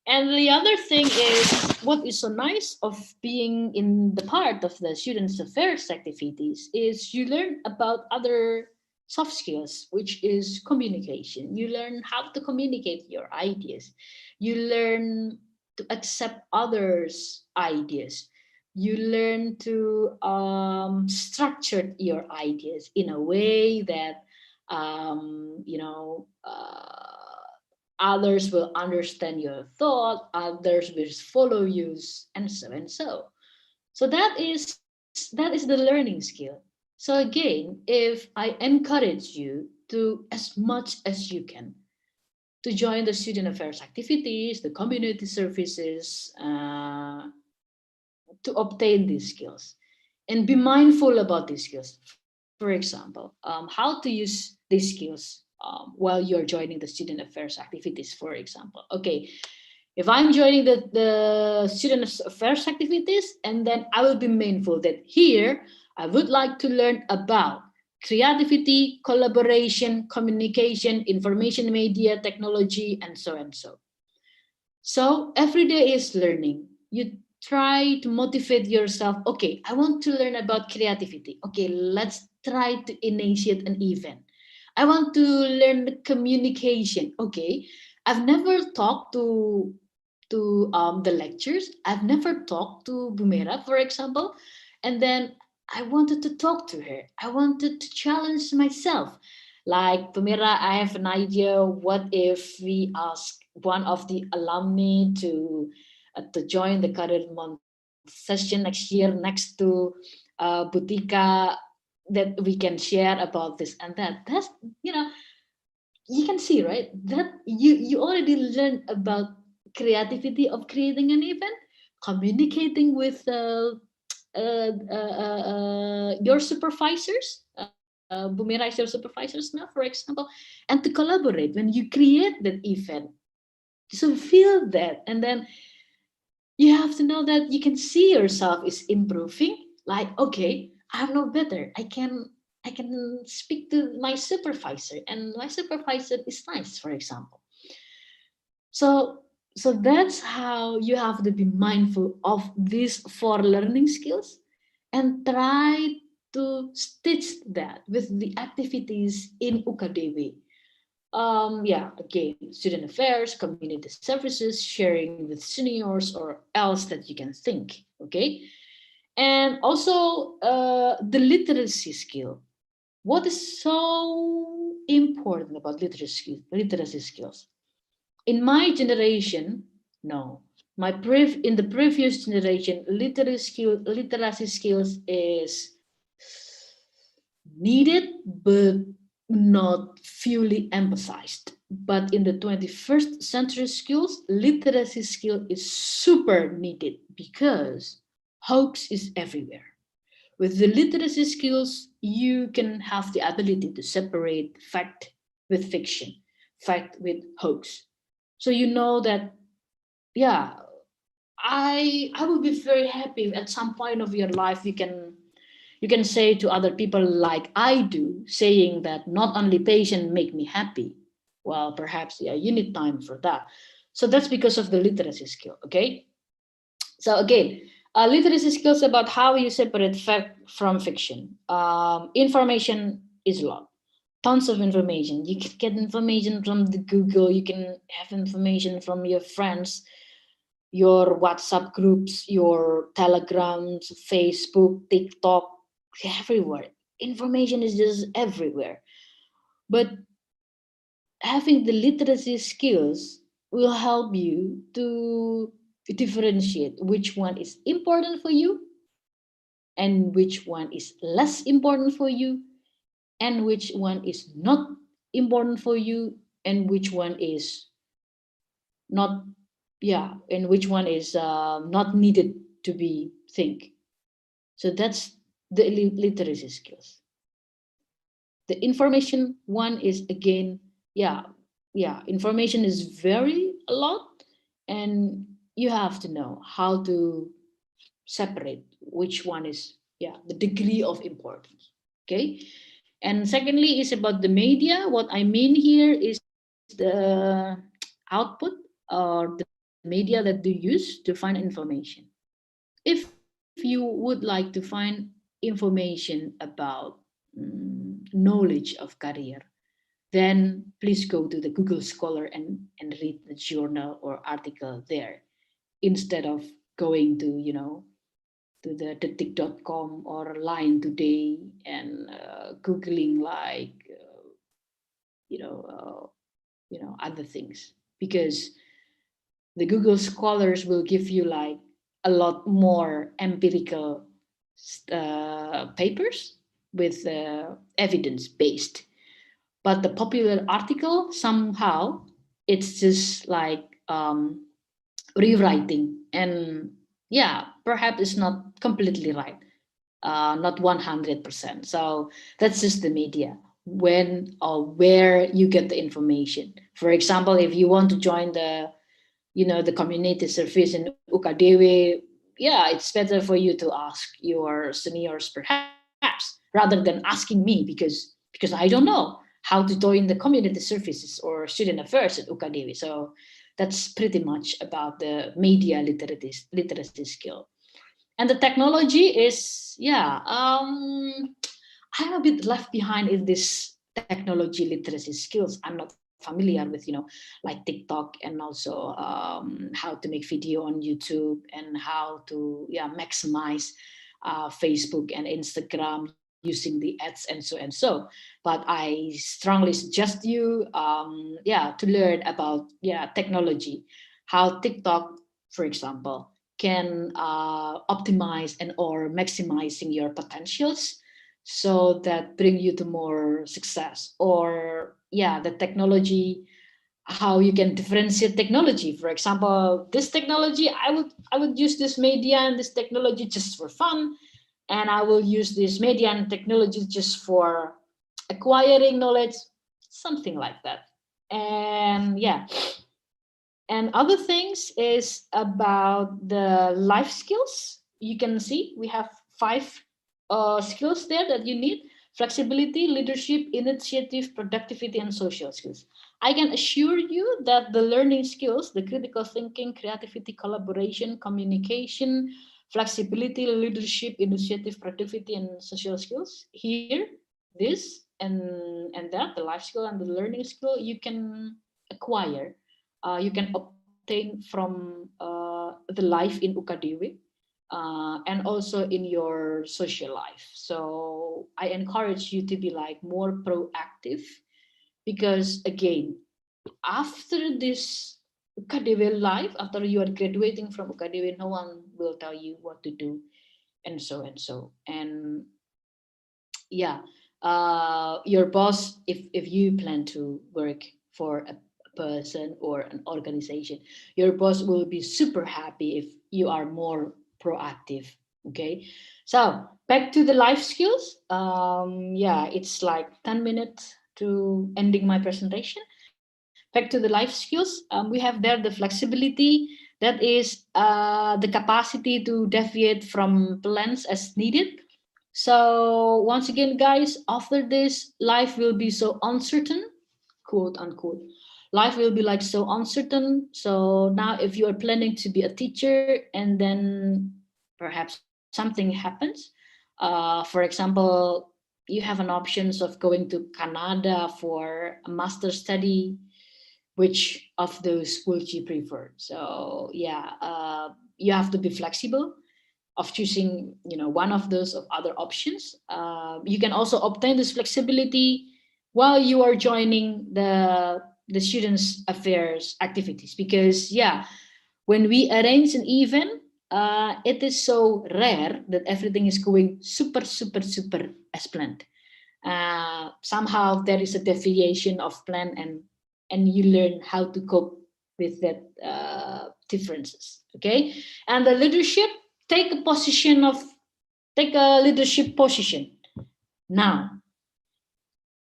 And the other thing is, what is so nice of being in the part of the students affairs activities is you learn about other soft skills, which is communication. You learn how to communicate your ideas. You learn to accept others' ideas. You learn to structure your ideas in a way that others will understand your thought, others will follow you, and so and so. So that is the learning skill. So again, if I encourage you to, as much as you can, to join the student affairs activities, the community services, to obtain these skills, and be mindful about these skills. For example, how to use these skills while you're joining the student affairs activities, for example. Okay, if I'm joining the student affairs activities, and then I will be mindful that here I would like to learn about creativity, collaboration, communication, information media, technology, and so and so. So every day is learning. You try to motivate yourself. Okay, I want to learn about creativity. Okay, let's try to initiate an event. I want to learn the communication. Okay, I've never talked to the lectures. I've never talked to Bumera, for example, and then I wanted to talk to her. I wanted to challenge myself. Like, Bumera, I have an idea. What if we ask one of the alumni to join the Career Month session next year next to Butika, that we can share about this and that. That's, you can see, right, that you already learned about creativity of creating an event, communicating with your supervisors, Bumira is your supervisors now, for example, and to collaborate when you create that event. So feel that, and then you have to know that you can see yourself is improving. Like, okay, I'm no better. I can speak to my supervisor, and my supervisor is nice, for example. So that's how you have to be mindful of these 4 learning skills, and try to stitch that with the activities in UKDW. Again, student affairs, community services, sharing with seniors, or else that you can think. Okay, and also the literacy skill. What is so important about literacy skills? In my generation, no. In the previous generation, literacy skills is needed, but not fully emphasized. But in the 21st century skills, literacy skill is super needed because hoax is everywhere. With the literacy skills, you can have the ability to separate fact with fiction, fact with hoax. So you know that, yeah, I will be very happy if at some point of your life you can say to other people like I do, saying that not only patient make me happy. Well, perhaps, yeah, you need time for that. So that's because of the literacy skill. Okay. So again, literacy skills about how you separate fact from fiction. Information is a lot. Tons of information. You can get information from the Google. You can have information from your friends, your WhatsApp groups, your Telegrams, Facebook, TikTok, everywhere. Information is just everywhere. But having the literacy skills will help you to differentiate which one is important for you and which one is less important for you, and which one is not important for you, and which one is not yeah, and which one is not needed to be think. So that's the literacy skills. The information one is again, yeah, information is very a lot, and you have to know how to separate which one is, yeah, the degree of importance. Okay. And secondly is about the media. What I mean here is the output or the media that you use to find information. If you would like to find information about knowledge of career, then please go to the Google Scholar and read the journal or article there, instead of going to, to the detik.com or Line Today and Googling like, you know, other things. Because the Google Scholars will give you like a lot more empirical papers with evidence based. But the popular article, somehow it's just like rewriting, and yeah, perhaps it's not completely right, not 100%. So that's just the media, when or where you get the information. For example, if you want to join the, the community service in UKDW, yeah, it's better for you to ask your seniors perhaps, rather than asking me, because I don't know how to join the community services or student affairs at UKDW. So that's pretty much about the media literacy skill. And the technology is, yeah, I'm a bit left behind in this technology literacy skills. I'm not familiar with, like TikTok, and also how to make video on YouTube, and how to, yeah, maximize Facebook and Instagram using the ads and so and so. But I strongly suggest you, yeah, to learn about, yeah, technology, how TikTok, for example, can optimize and or maximizing your potentials, so that bring you to more success. Or, yeah, the technology, how you can differentiate technology. For example, this technology, I would use this media and this technology just for fun, and I will use this media and technology just for acquiring knowledge, something like that. And yeah, and other things is about the life skills. You can see we have 5 skills there that you need: flexibility, leadership, initiative, productivity, and social skills. I can assure you that the learning skills, the critical thinking, creativity, collaboration, communication, flexibility, leadership, initiative, productivity, and social skills, here, this and that, the life skill and the learning skill, you can acquire, you can obtain from the life in UKDW, and also in your social life. So I encourage you to be like more proactive, because again, after this UKDW life, after you are graduating from UKDW, no one will tell you what to do, and so and so. And yeah, your boss, if you plan to work for a person or an organization, your boss will be super happy if you are more proactive. Okay, so back to the life skills. Yeah, it's like 10 minutes to ending my presentation. Back to the life skills, we have there the flexibility, that is the capacity to deviate from plans as needed. So once again, guys, after this, life will be so uncertain, quote unquote. Life will be like so uncertain. So now if you are planning to be a teacher and then perhaps something happens, for example, you have an options of going to Canada for a master study. Which of those would you prefer? So yeah, you have to be flexible of choosing, one of those of other options. You can also obtain this flexibility while you are joining the students affairs activities, because yeah, when we arrange an event, it is so rare that everything is going super as planned. Somehow there is a deviation of plan, and you learn how to cope with that differences. Okay, and the leadership, take a leadership position now.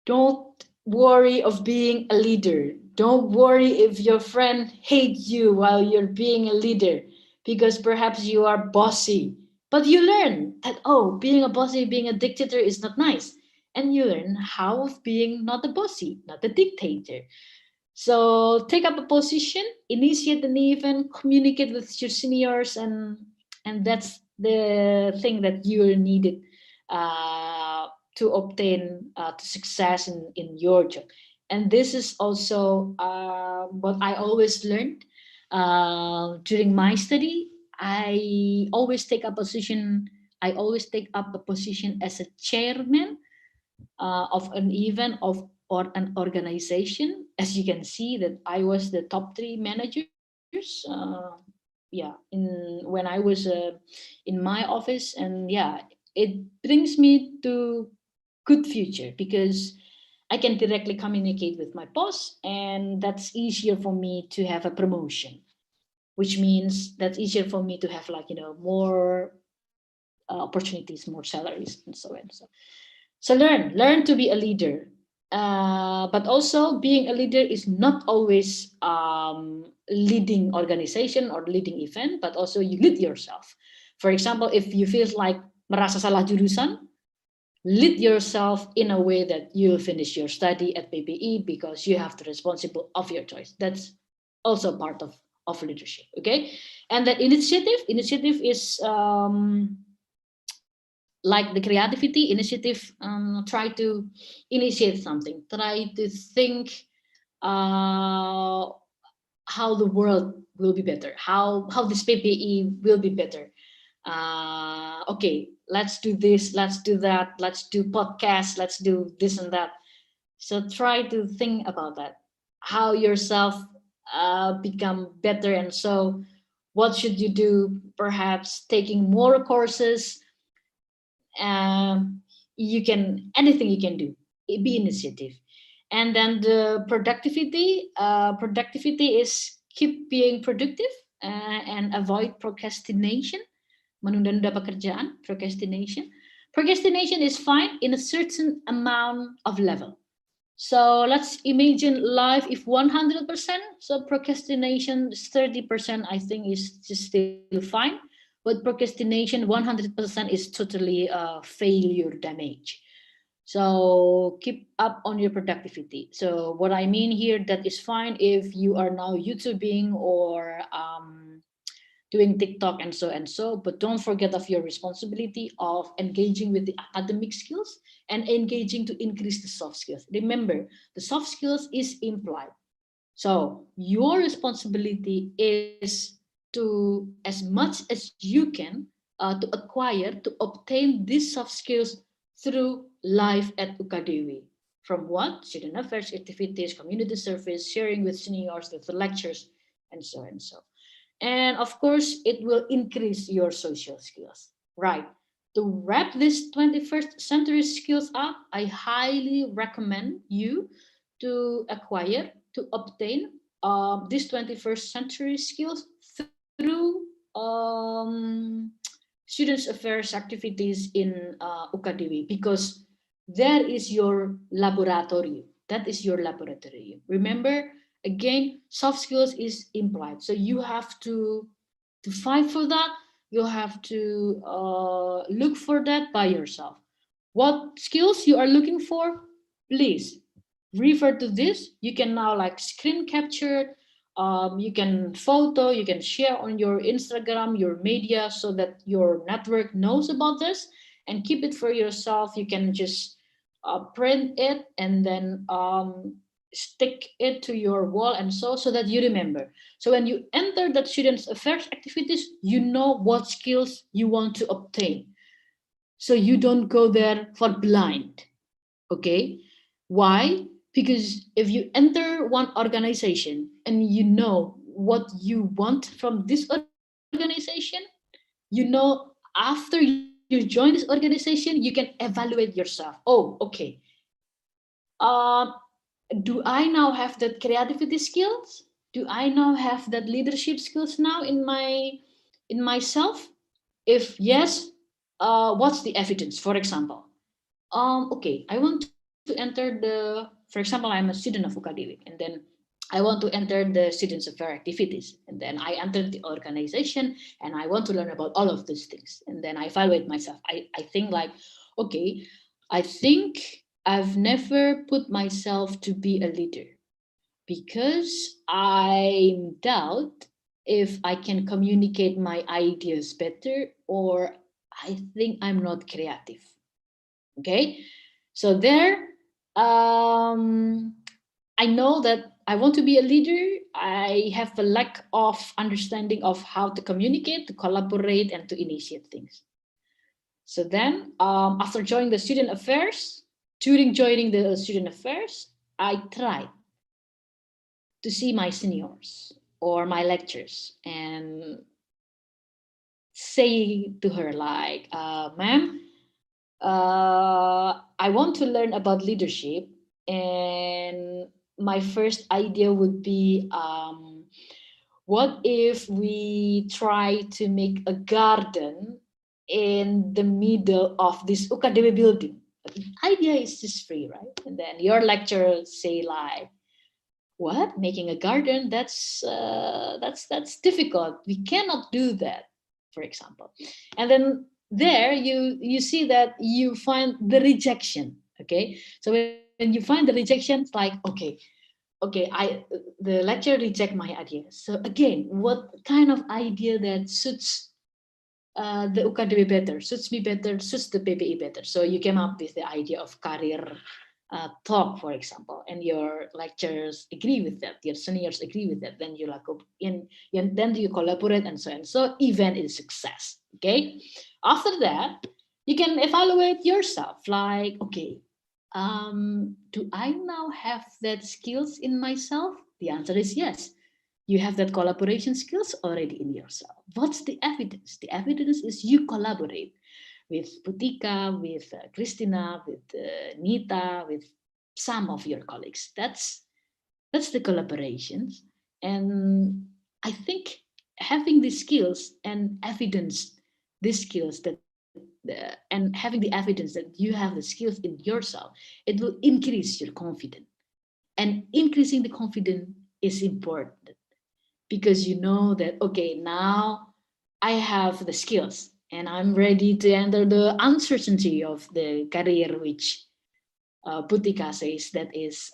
Don't worry of being a leader. Don't worry if your friend hates you while you're being a leader, because perhaps you are bossy. But you learn that, oh, being a bossy, being a dictator is not nice. And you learn how of being not a bossy, not a dictator. So take up a position, initiate an event, communicate with your seniors, and that's the thing that you are needed to obtain to success in your job. And this is also what I always learned during my study. I always take a position. I always take up a position as a chairman of an event or an organization. As you can see, that I was the top 3 managers. When I was in my office, and it brings me to good future, because I can directly communicate with my boss, and that's easier for me to have a promotion, which means that's easier for me to have more opportunities, more salaries, and so on. So learn to be a leader. But also, being a leader is not always leading organization or leading event, but also you lead yourself. For example, if you feel like merasa salah jurusan, lead yourself in a way that you'll finish your study at PPE because you have the responsible of your choice. That's also part of leadership. Okay, and that initiative is like the creativity initiative. Try to initiate something, try to think how the world will be better, how this PPE will be better. Okay, let's do this, let's do that, let's do podcasts, let's do this and that. So try to think about that, how yourself become better. And so what should you do? Perhaps taking more courses. Anything you can do, be initiative. And then the productivity is keep being productive and avoid procrastination, menunda-nunda pekerjaan. Procrastination is fine in a certain amount of level. So let's imagine life if 100%, so procrastination 30%, I think is still fine. But procrastination 100% is totally failure damage. So keep up on your productivity. So what I mean here, that is fine if you are now YouTubing or doing TikTok and so, but don't forget of your responsibility of engaging with the academic skills and engaging to increase the soft skills. Remember, the soft skills is implied. So your responsibility is to, as much as you can, to acquire, to obtain these soft skills through life at UKDW. From what? Student affairs activities, community service, sharing with seniors, with the lectures, and so and so. And of course, it will increase your social skills, right? To wrap this 21st century skills up, I highly recommend you to acquire, to obtain these 21st century skills through students affairs activities in UKDW, because that is your laboratory. That is your laboratory. Remember, again, soft skills is implied. So you have to fight for that. You have to look for that by yourself. What skills you are looking for, please refer to this. You can now like screen capture, you can photo, you can share on your Instagram, your media, so that your network knows about this, and keep it for yourself. You can just print it and then stick it to your wall, and so that you remember. So when you enter that students affairs activities, you know what skills you want to obtain. So you don't go there for blind. Okay, why? Because if you enter one organization and you know what you want from this organization, you know after you join this organization, you can evaluate yourself. Oh, okay. Do I now have that creativity skills? Do I now have that leadership skills now in myself? If yes, what's the evidence? For example, okay, I want to enter for example, I'm a student of UKDW, and then I want to enter the students affair activities, and then I entered the organization, and I want to learn about all of these things, and then I evaluate myself. I think like, okay, I think I've never put myself to be a leader because I doubt if I can communicate my ideas better, or I think I'm not creative. Okay, so there, I know that I want to be a leader. I have a lack of understanding of how to communicate, to collaborate, and to initiate things. So then, after joining the student affairs, during joining the student affairs, I tried to see my seniors or my lecturers and say to her like, ma'am, I want to learn about leadership, and my first idea would be, what if we try to make a garden in the middle of this UKDW building? The idea is just free, right? And then your lecturer say like, what, making a garden? That's difficult. We cannot do that, for example. And then there you see that you find the rejection. Okay, so when you find the rejection, it's like, okay, the lecturer reject my idea. So again, what kind of idea that suits the UKDW better, suits me better, suits the PBI better? So you came up with the idea of career talk, for example, and your lecturers agree with that, your seniors agree with that, then you like then you collaborate and so on. So event is success. Okay, after that you can evaluate yourself like, okay, do I now have that skills in myself? The answer is yes. You have that collaboration skills already in yourself. What's the evidence? The evidence is you collaborate with Putika, with Christina, with Nita, with some of your colleagues. That's the collaborations. And I think having these skills and evidence, these skills that and having the evidence that you have the skills in yourself, it will increase your confidence. And increasing the confidence is important because you know that, okay, now I have the skills and I'm ready to enter the uncertainty of the career, which Putika says that is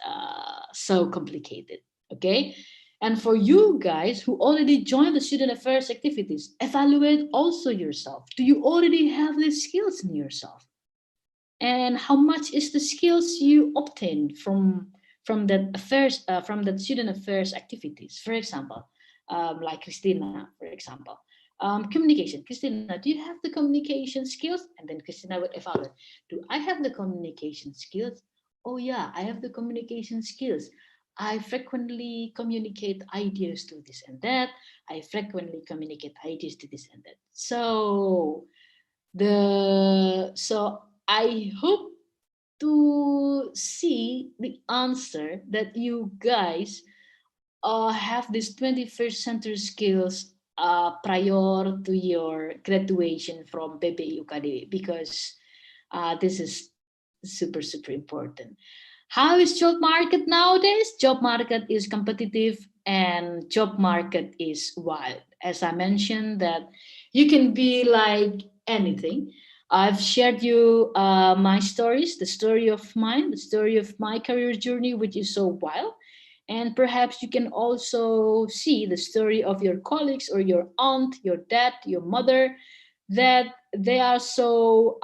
so complicated. Okay, and for you guys who already joined the student affairs activities, evaluate also yourself. Do you already have the skills in yourself? And how much is the skills you obtained from that student affairs activities? For example, like Christina, for example, communication. Christina, do you have the communication skills? And then Christina would evaluate. Do I have the communication skills? Oh yeah, I have the communication skills. I frequently communicate ideas to this and that. I frequently communicate ideas to this and that. So I hope to see the answer that you guys have these 21st century skills prior to your graduation from PBI UKDW, because this is super important. How is job market nowadays? Job market is competitive and job market is wild. As I mentioned, that you can be like anything. I've shared you my stories, the story of mine, the story of my career journey, which is so wild. And perhaps you can also see the story of your colleagues or your aunt, your dad, your mother, that they are so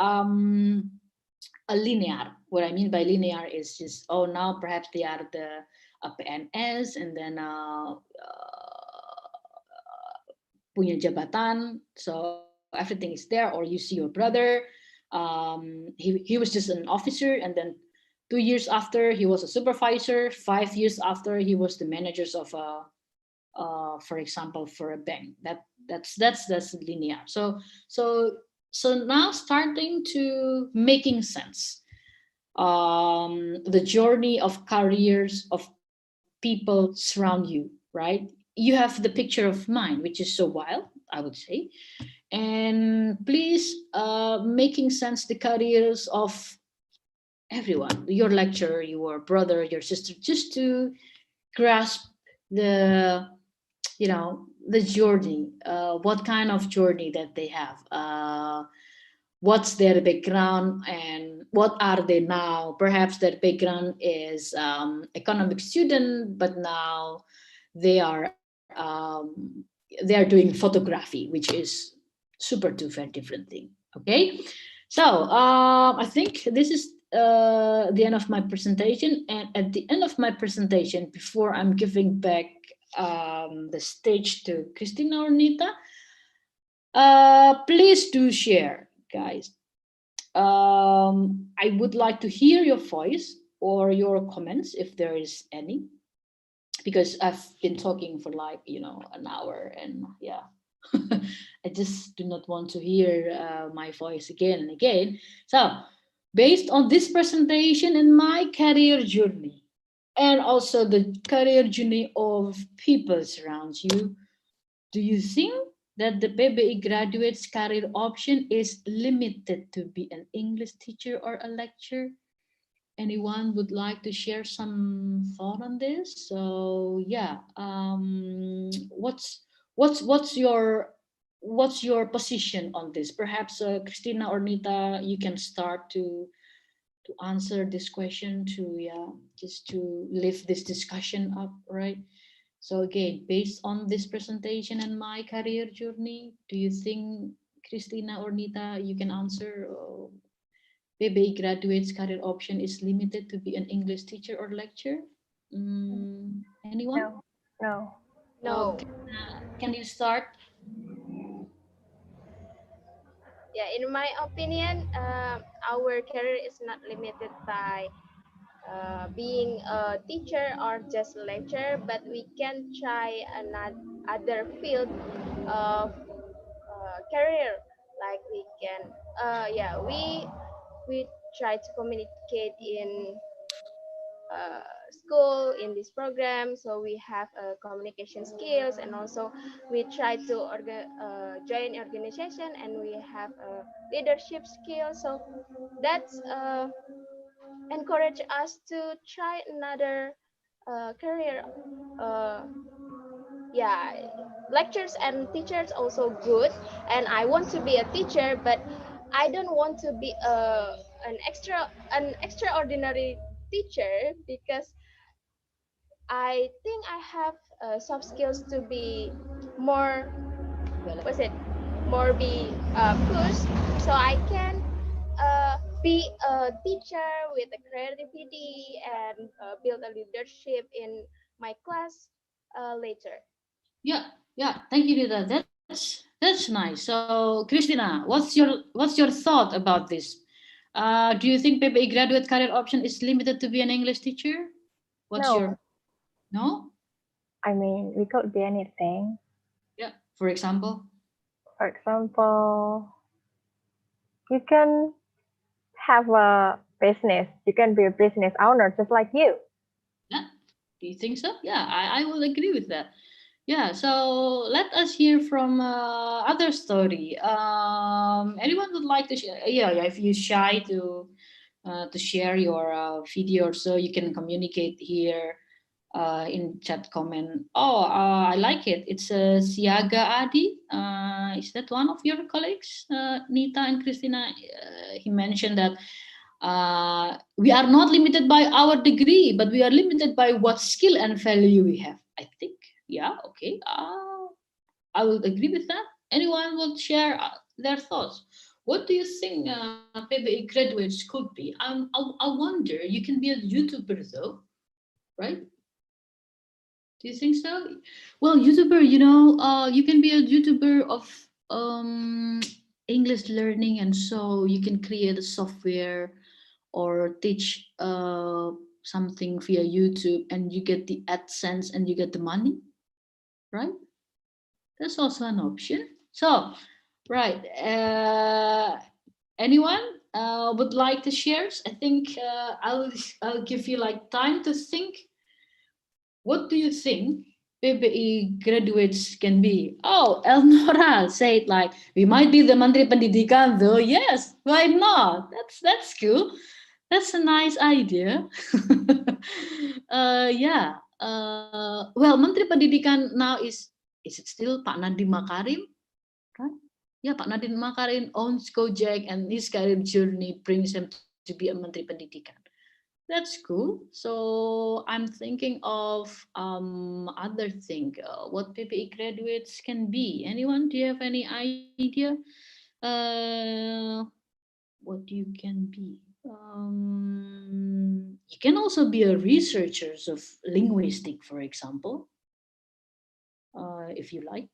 linear. What I mean by linear is just, oh, now perhaps they are the PNS, and then punya jabatan, so everything is there. Or you see your brother, he was just an officer, and then 2 years after he was a supervisor, 5 years after he was the managers of for example, for a bank. That's linear. So now starting to making sense. The journey of careers of people surround you. right? You have the picture of mine, which is so wild, I would say. And please, making sense the careers of everyone, your lecturer, your brother, your sister, just to grasp the, you know, the journey, what kind of journey that they have, what's their background and what are they now. Perhaps their background is economic student, but now they are doing photography, which is super duper different thing. Okay, so I think this is the end of my presentation. And at the end of my presentation, before I'm giving back the stage to Christina or Nita, please do share, guys. I would like to hear your voice or your comments if there is any, because I've been talking for like, you know, an hour, and yeah, I just do not want to hear my voice again and again. So based on this presentation and my career journey, and also the career journey of people around you, do you think that the PBI graduate's career option is limited to be an English teacher or a lecturer? Anyone would like to share some thought on this? So yeah, what's your position on this? Perhaps Christina or Nita, you can start to answer this question, to yeah, just to lift this discussion up, right? So again, based on this presentation and my career journey, do you think Christina or Nita, you can answer? PBI graduates career option is limited to be an English teacher or lecturer? Anyone? No, no. No. Can you start? Yeah, in my opinion, our career is not limited by being a teacher or just a lecturer, but we can try another other field of career. Like we can, yeah, we try to communicate in school in this program, so we have communication skills, and also we try to join organization, and we have leadership skills. So that's encourage us to try another career. uh, yeah, lectures and teachers also good, and I want to be a teacher, but I don't want to be an extraordinary teacher, because I think I have soft skills to be more, what's it, more be pushed, so I can be a teacher with a creativity, and build a leadership in my class later. Yeah. Thank you, Nita. That's nice. So Christina, what's your thought about this? Do you think PBI graduate career option is limited to be an English teacher? What's your No, no? I mean, we could be anything. Yeah. For example. For example, you can have a business. You can be a business owner just like you. Yeah. Do you think so? Yeah, I will agree with that. Yeah, so let us hear from other story. Anyone would like to share? Yeah, if you're shy to share your video, or so you can communicate here in chat comment. Oh, I like it. It's Siaga Adi. Is that one of your colleagues, Nita and Christina? He mentioned that we are not limited by our degree, but we are limited by what skill and value we have. I think, yeah, okay. I will agree with that. Anyone will share their thoughts. What do you think PBI graduates could be? I wonder, you can be a YouTuber though, right? Do you think so? Well, YouTuber, you can be a YouTuber of English learning, and so you can create a software or teach something via YouTube, and you get the AdSense and you get the money, right? That's also an option. So, right. Anyone would like to share? I think I'll give you like time to think. What do you think PBI graduates can be? Oh, Elnora said like, we might be the Menteri Pendidikan though. Yes, why not? That's cool. That's a nice idea. Yeah. Well, Menteri Pendidikan now is it still Pak Nadiem Makarim? Right? Yeah, Pak Nadiem Makarim owns Gojek and his career journey brings him to be a Menteri Pendidikan. That's cool. So I'm thinking of other thing. What PPE graduates can be. Anyone? Do you have any idea? What you can be? You can also be a researcher of linguistic, for example, if you like.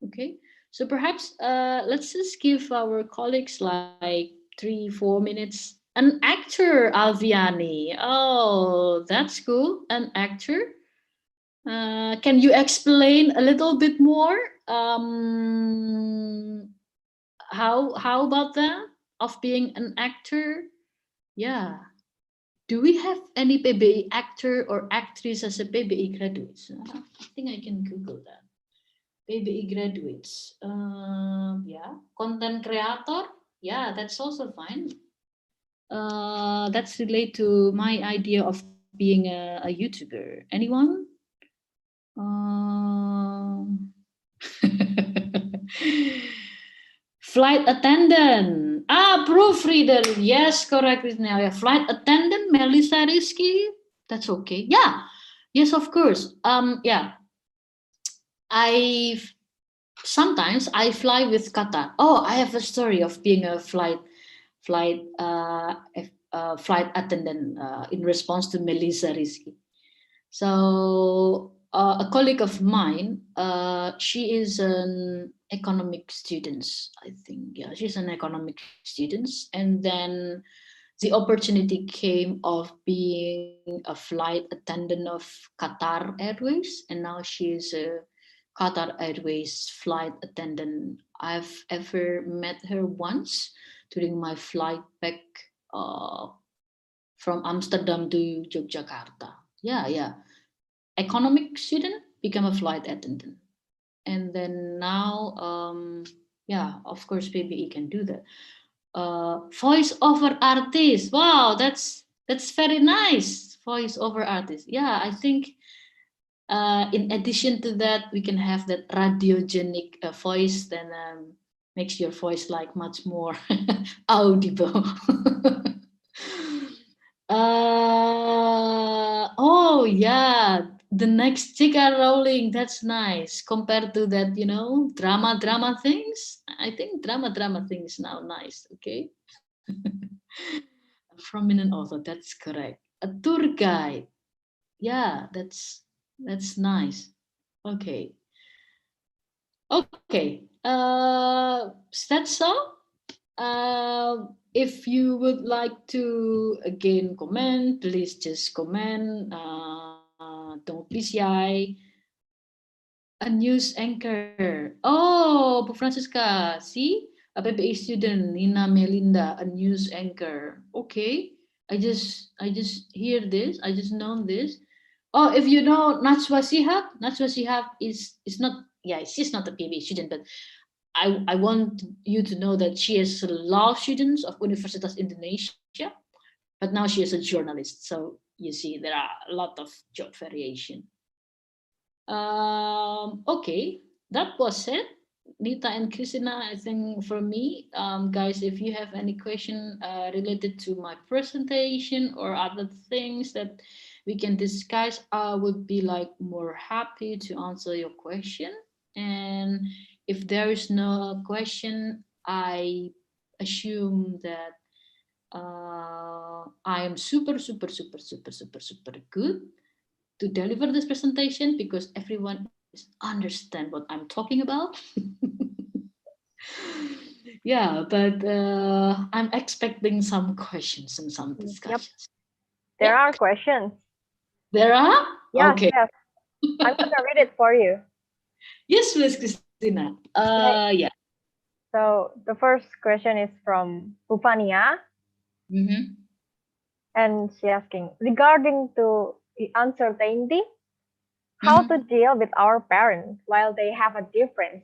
Okay. So perhaps let's just give our colleagues like 3-4 minutes. An actor, Alviani. Oh, that's cool. An actor. Can you explain a little bit more? How about that of being an actor? Yeah. Do we have any PBI actor or actress as a PBI graduates? I think I can Google that. PBI graduates. Yeah. Content creator. Yeah, that's also fine. That's related to my idea of being a YouTuber. Anyone? Flight attendant. Proofreader. Yes, correct. Yeah. Flight attendant, Melissa Rizky. That's okay. Yeah. Yes, of course. Yeah. Sometimes I fly with Qatar. Oh, I have a story of being a flight attendant in response to Melissa Rizky. So a colleague of mine, she is an economic student, I think. Yeah, she's an economic student. And then the opportunity came of being a flight attendant of Qatar Airways. And now she is a Qatar Airways flight attendant. I've ever met her once during my flight back from Amsterdam to Yogyakarta. Yeah. Economic student become a flight attendant. And then now, yeah, of course, PBE can do that. Voice over artist. Wow, that's very nice. Voice over artist. Yeah, I think in addition to that, we can have that radiogenic voice, then makes your voice like much more audible. Oh yeah, the next J.K. Rowling, that's nice compared to that, drama things. I think drama things now nice. Okay. A prominent author, that's correct. A tour guide, yeah, that's nice. Okay. That's all. If you would like to again comment, please just comment. Don't be shy. A news anchor. Oh, Bu Francisca, see? A PPA student, Nina Melinda, a news anchor. Okay. I just hear this. I just know this. Oh, if you know Najwa Shihab is not, yeah, she's not a PPA student, but I want you to know that she is a law student of Universitas Indonesia, but now she is a journalist. So you see, there are a lot of job variation. Okay, that was it. Nita and Christina, I think for me, guys, if you have any question related to my presentation or other things that we can discuss, I would be like more happy to answer your question. And if there is no question, I assume that I am super good to deliver this presentation because everyone understand what I'm talking about. Yeah, but I'm expecting some questions and some discussions. Yep. There are questions. There are? Yes, okay. Yes. I'm going to read it for you. Yes, please, Christina. Yeah. So the first question is from Pupania. And she asking, regarding to the uncertainty, how to deal with our parents while they have a different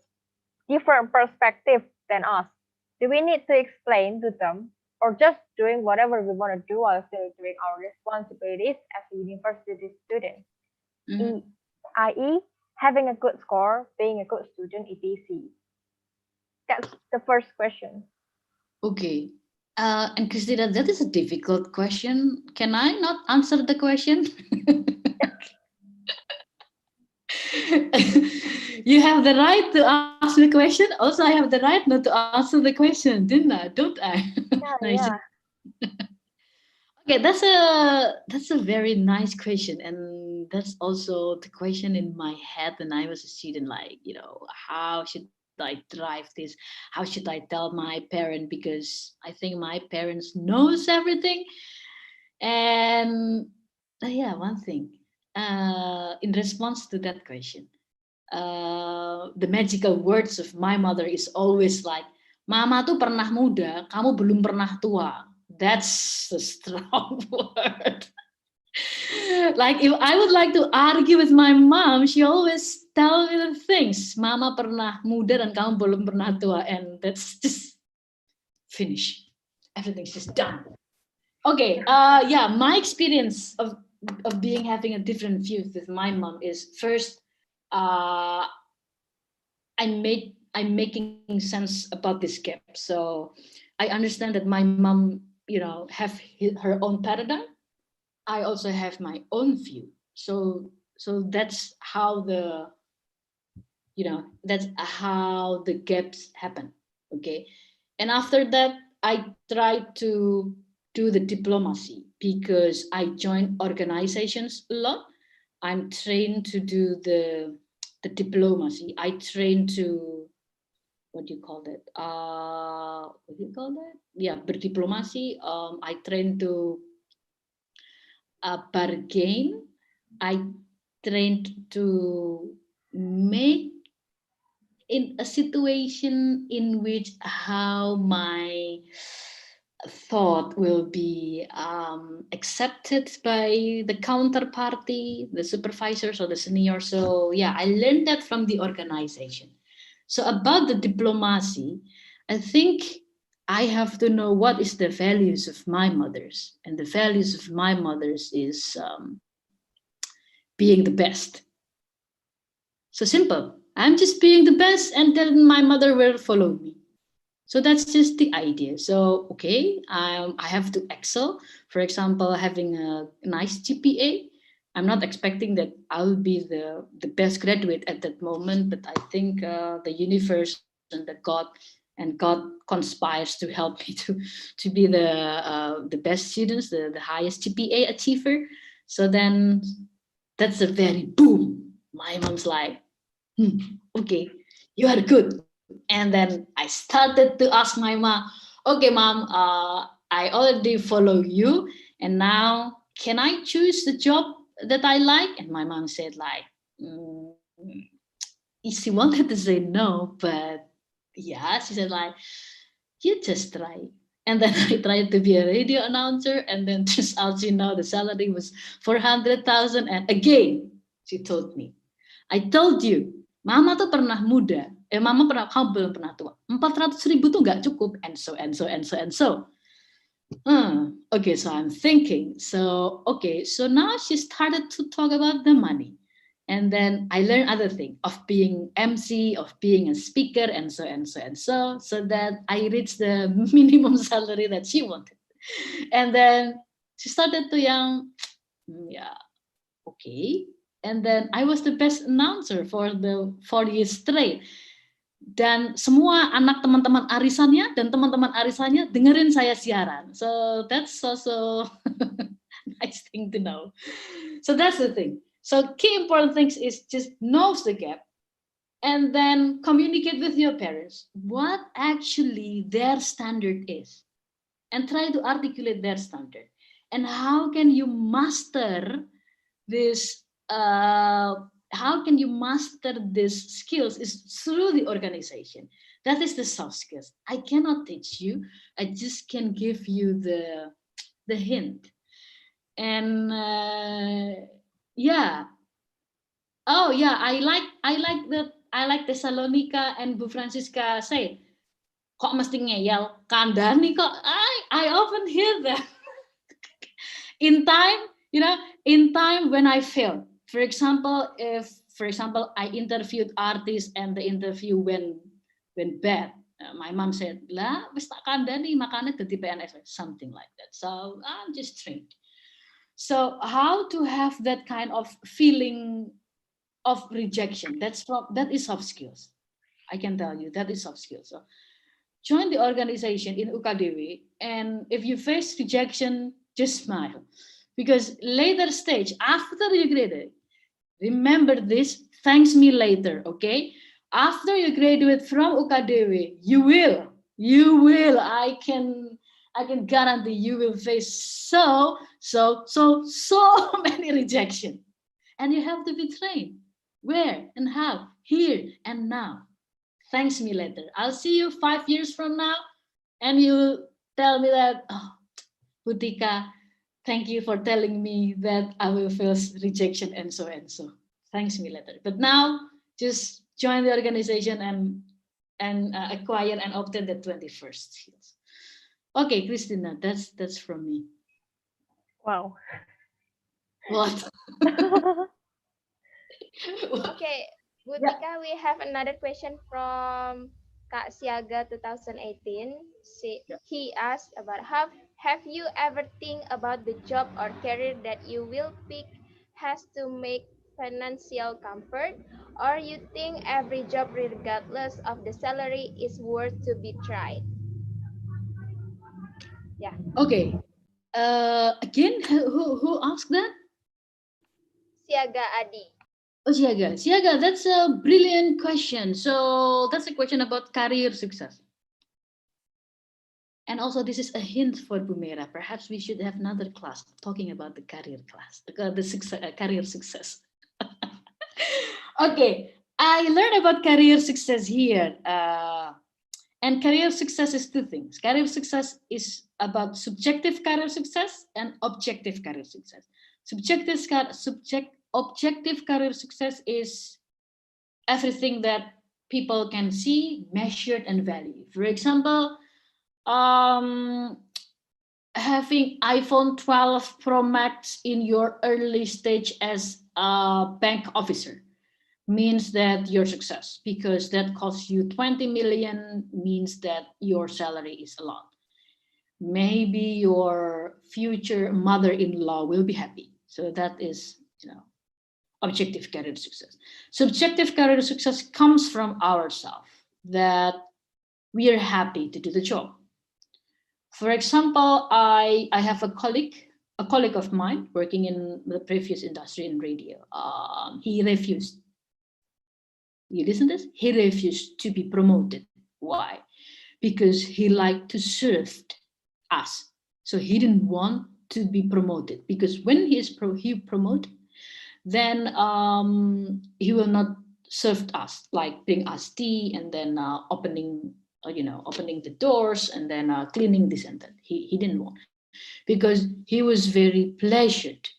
perspective than us. Do we need to explain to them or just doing whatever we want to do while still doing our responsibilities as a university student? Mhm. I.e., having a good score, being a good student, etc. That's the first question. Okay. And Christina, that is a difficult question. Can I not answer the question? You have the right to ask the question. Also, I have the right not to answer the question, didn't I? Don't I? Yeah, Nice. yeah. Okay, that's a very nice question, and that's also the question in my head when I was a student. Like, how should I drive this? How should I tell my parent? Because I think my parents knows everything. And yeah, one thing. In response to that question, the magical words of my mother is always like, "Mama tuh pernah muda, kamu belum pernah tua." That's a strong word. Like if I would like to argue with my mom, she always tell me the things. Mama pernah muda dan kamu belum pernah tua, and that's just finish. Everything's just done. Okay. Yeah, my experience of being having a different view with my mom is first, uh, I'm making sense about this gap. So I understand that my mom, have her own paradigm. I also have my own view. So that's how the gaps happen. Okay. And after that, I try to do the diplomacy because I join organizations a lot. I'm trained to do the diplomacy. I train to, what do you call that? What do you call that? Yeah, berdiplomasi. I train to bargain. I trained to make in a situation in which how my thought will be accepted by the counterparty, the supervisors or the senior. So yeah, I learned that from the organization. So about the diplomacy, I think I have to know what is the values of my mothers, and the values of my mothers is being the best. So simple. I'm just being the best, and then my mother will follow me. So that's just the idea. So okay, I have to excel. For example, having a nice GPA. I'm not expecting that I'll be the best graduate at that moment, but I think the universe and God conspires to help me to be the best students, the highest GPA achiever. So then that's a very boom. My mom's like, okay, you are good. And then I started to ask my mom, okay, mom, I already follow you. And now can I choose the job that I like? And my mom said like, she wanted to say no, but yeah, she said like, you just try. And then I tried to be a radio announcer, and then turns out, the salary was 400,000. And again, she told me, I told you, mama tuh pernah muda. Kamu belum pernah tua. 400.000 tuh nggak cukup. And so, and so, and so, and so. Okay, so I'm thinking. So, okay, so now she started to talk about the money. And then I learned other thing of being MC, of being a speaker, and so, and so, and so that I reached the minimum salary that she wanted. And then she started to yeah, okay. And then I was the best announcer for the 4 years straight. Dan semua anak teman-teman arisannya dan teman-teman arisannya dengerin saya siaran. So that's also nice thing to know. So that's the thing. So key important things is just knows the gap, and then communicate with your parents what actually their standard is, and try to articulate their standard, and how can you master this how can you master these skills is through the organization. That is the soft skills. I cannot teach you, I just can give you the hint. And yeah, Oh yeah, I like Thessalonica and Bu Francisca say, kok mesti ngeyel, kandani kok. I often hear that. In time, in time when I fail. For example, if I interviewed artists and the interview went bad, my mom said, lah, wis tak kandani makanya dadi PNS, something like that. So I'm just trained. So how to have that kind of feeling of rejection? That is soft skills. I can tell you that is soft skills. So join the organization in UKDW, and if you face rejection, just smile. Because later stage, after you graduate, remember this, thanks me later, okay? After you graduate from UKDW, you will, I can guarantee you will face so many rejection. And you have to be trained. Where and how? Here and now. Thanks me later. I'll see you 5 years from now, and you tell me that, oh, Butika, thank you for telling me that I will face rejection and so and so. Thanks me later. But now, just join the organization and acquire and obtain the 21st skills. Okay, Christina, that's from me. Wow. Okay, What? Butika, we have another question from Kak Siaga 2018. He asked about have you ever think about the job or career that you will pick has to make financial comfort, or you think every job regardless of the salary is worth to be tried? Yeah. Okay. Again, who asked that? Siaga Adi. Oh, Siaga, that's a brilliant question. So that's a question about career success. And also, this is a hint for Bumera. Perhaps we should have another class talking about the career class, career success. Okay, I learned about career success here. And career success is two things. Career success is about subjective career success and objective career success. Objective career success is everything that people can see, measured, and value. For example, having iPhone 12 Pro Max in your early stage as a bank officer means that you're success, because that costs you 20 million, means that your salary is a lot. Maybe your future mother-in-law will be happy. So that is, objective career success. Subjective career success comes from ourselves, that we are happy to do the job. For example, I have a colleague of mine working in the previous industry in radio. He refused. You listen to this? He refused to be promoted. Why? Because he liked to serve us. So he didn't want to be promoted, because when he is promoted, then he will not serve us, like bring us tea and then opening the doors and then cleaning this and that. He didn't want, because he was very pleasured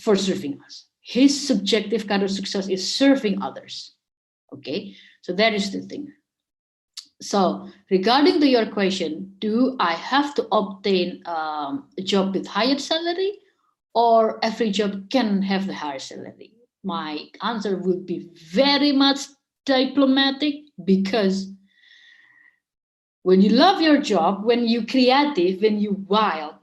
for serving us. His subjective kind of success is serving others. Okay, so that is the thing. So regarding to your question, do I have to obtain a job with higher salary, or every job can have the higher salary? My answer would be very much diplomatic, because when you love your job, when you creative, when you wild,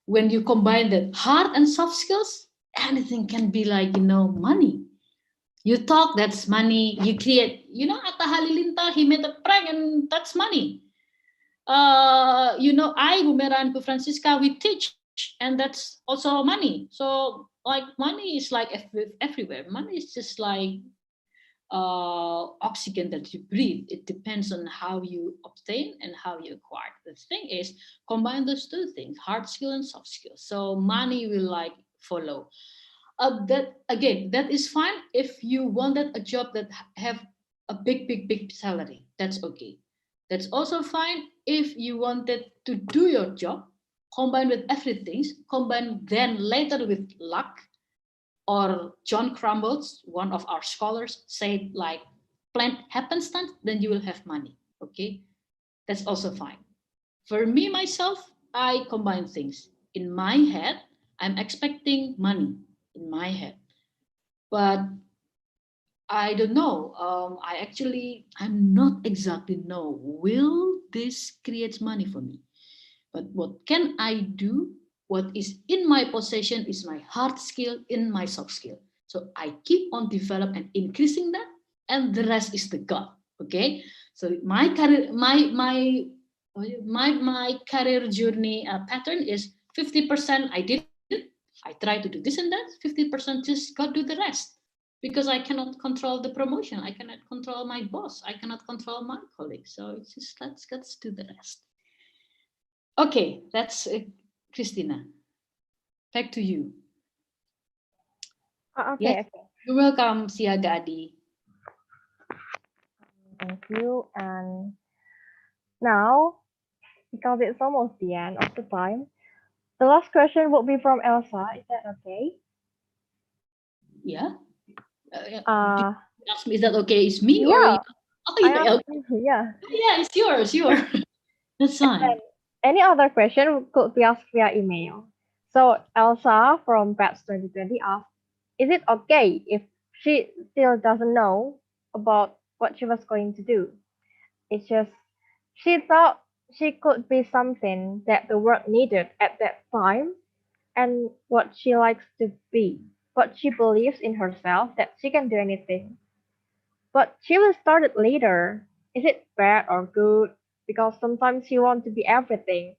when you combine the hard and soft skills, anything can be like, money. You talk, that's money. You create, Atta Halilintar, he made a prank and that's money. I, Bumera and Bu Francisca, we teach, and that's also money. So like money is like everywhere. Money is just like oxygen that you breathe. It depends on how you obtain and how you acquire. The thing is, combine those two things, hard skill and soft skill. So money will like follow. That is fine if you wanted a job that have a big salary. That's okay. That's also fine if you wanted to do your job, combine with everything, combine then later with luck, or John Crumbles, one of our scholars, said like, plan happenstance, then you will have money. Okay, that's also fine. For me, myself, I combine things. In my head, I'm expecting money in my head. But I don't know. I'm not exactly know. Will this create money for me? But what can I do? What is in my possession is my hard skill, in my soft skill. So I keep on develop and increasing that, and the rest is the God. Okay. So my career, my career journey pattern is 50% I did it. I try to do this and that. 50% just God do the rest, because I cannot control the promotion. I cannot control my boss. I cannot control my colleagues. So it's just let's do the rest. Okay, that's Christina. Back to you. Okay, Yes. You're welcome, Siaga Adi. thank you. And now, because it's almost the end of the time, the last question will be from Elsa. Is that okay? Yeah. Uh, Ask me, is that okay? It's me or yeah, you? Oh, yeah, okay. yeah. Yeah, it's yours. Yours. That's fine. And any other question could be asked via email. So Elsa from Batch 2020 asked, is it okay if she still doesn't know about what she was going to do? It's just she thought she could be something that the world needed at that time and what she likes to be. But she believes in herself that she can do anything. But she will start it later. Is it bad or good? Because sometimes she wants to be everything,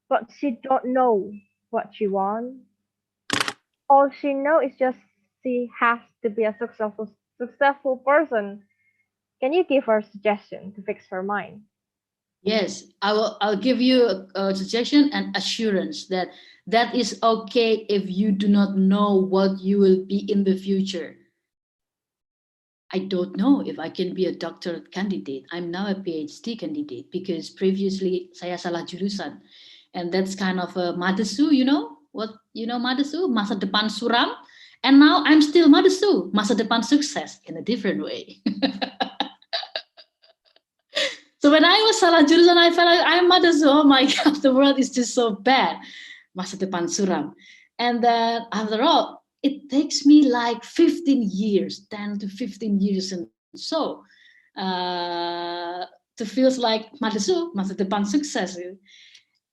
but she don't know what she wants. All she know is just she has to be a successful person. Can you give her a suggestion to fix her mind? Yes, I'll give you a suggestion and assurance that that is okay if you do not know what you will be in the future. I don't know if I can be a doctor candidate. I'm now a PhD candidate because previously saya salah jurusan. And that's kind of a madesu, you know? What, you know, madesu, masa depan suram. And now I'm still madesu, masa depan sukses, in a different way. So when I was salah jurusan, I felt like I'm madesu. Oh my God, the world is just so bad. Masa depan suram. And then after all, it takes me like 15 years, 10 to 15 years and so to feels like madesu, masa depan sukses.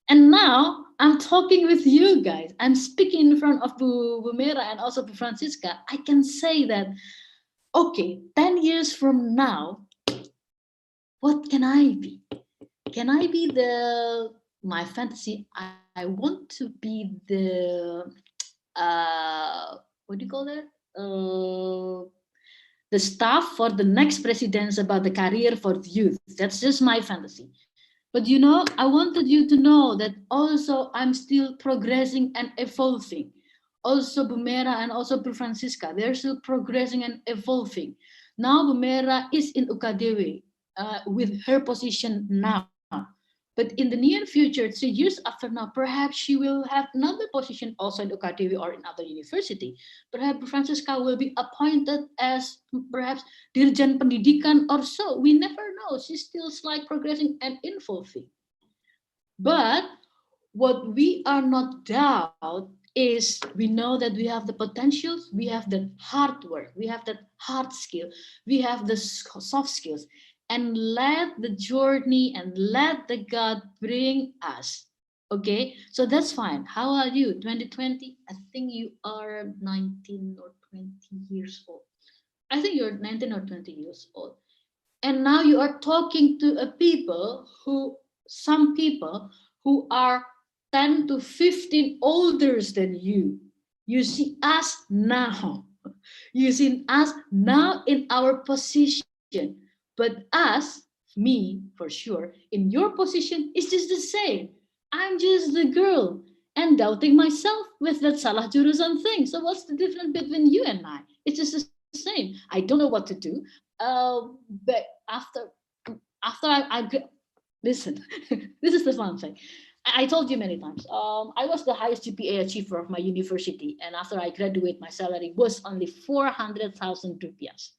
And now I'm talking with you guys. I'm speaking in front of Bu Mera and also Bu Francisca. I can say that, okay, 10 years from now, what can I be? Can I be my fantasy? I want to be what do you call that? The staff for the next presidents about the career for the youth. That's just my fantasy. But you know, I wanted you to know that also I'm still progressing and evolving. Also Bumera and also Bu Francisca, they're still progressing and evolving. Now Bumera is in UKDW with her position now. But in the near future, 3 years after now, perhaps she will have another position also in UKDW or in other university. Perhaps Francisca will be appointed as perhaps Dirjen Pendidikan or so. We never know. She's still like progressing and evolving. But what we are not doubt is we know that we have the potentials, we have the hard work, we have that hard skill, we have the soft skills, and let the journey and let the God bring us. Okay, so that's fine. How are you? 2020? I think you are 19 or 20 years old. I think you're 19 or 20 years old. And now you are talking to some people who are 10 to 15 older than you. You see us now. You see us now in our position. But us, me for sure, in your position is just the same. I'm just the girl and doubting myself with that salah jurusan thing. So what's the difference between you and I? It's just the same. I don't know what to do. But after I listen, this is the fun thing. I told you many times, I was the highest GPA achiever of my university. And after I graduate, my salary was only 400,000 rupiahs.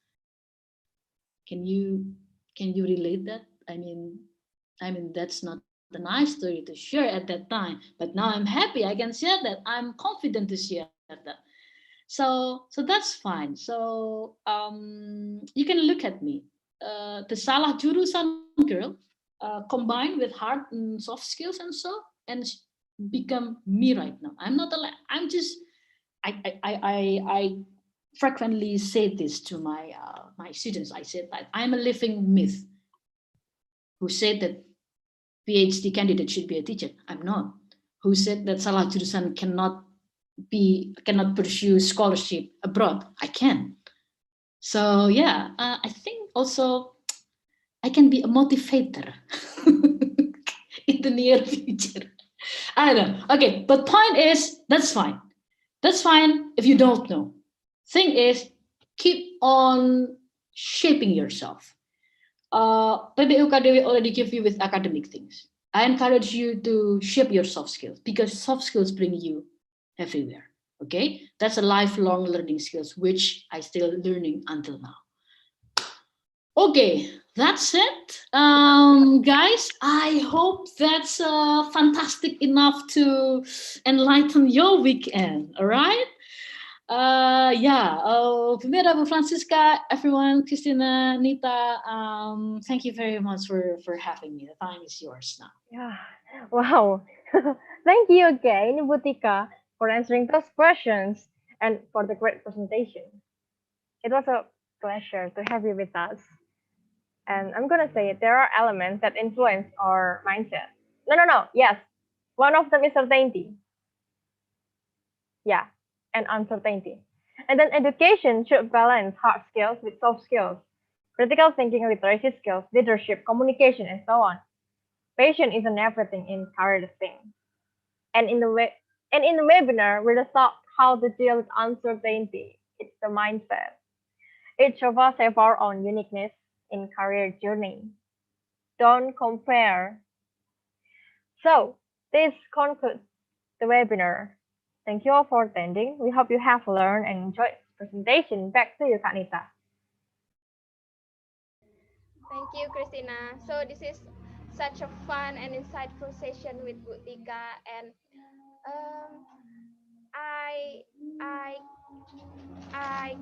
Can you relate that? I mean, that's not a nice story to share at that time, but now I'm happy. I can share that. I'm confident to share that. So that's fine. So you can look at me, the salah jurusan girl, combined with hard and soft skills and so, and become me right now. I'm not I'm just I frequently say this to my my students. I said that I'm a living myth. Who said that PhD candidate should be a teacher? I'm not. Who said that salah jurusan cannot pursue scholarship abroad? I can. So yeah, I think also I can be a motivator in the near future. I don't know. Okay, but point is, that's fine. That's fine if you don't know. Thing is, keep on shaping yourself. PBU KDW already give you with academic things. I encourage you to shape your soft skills because soft skills bring you everywhere. Okay, that's a lifelong learning skills which I still learning until now. Okay, that's it, guys. I hope that's fantastic enough to enlighten your weekend. All right. Yeah, Pimira, Francisca, everyone, Christina, Nita, thank you very much for having me. The time is yours now. Yeah. Wow. Thank you again, Butika, for answering those questions and for the great presentation. It was a pleasure to have you with us. And I'm gonna say it, there are elements that influence our mindset. No. Yes. One of them is certainty. Yeah. And uncertainty. And then education should balance hard skills with soft skills, critical thinking, literacy skills, leadership, communication, and so on. Passion isn't everything in career thing. And in the webinar, we're taught how to deal with uncertainty. It's the mindset. Each of us have our own uniqueness in career journey. Don't compare. So this concludes the webinar. Thank you all for attending. We hope you have learned and enjoyed this presentation. Back to you, Kak Nita. Thank you, Christina. So this is such a fun and insightful session with Butika, and I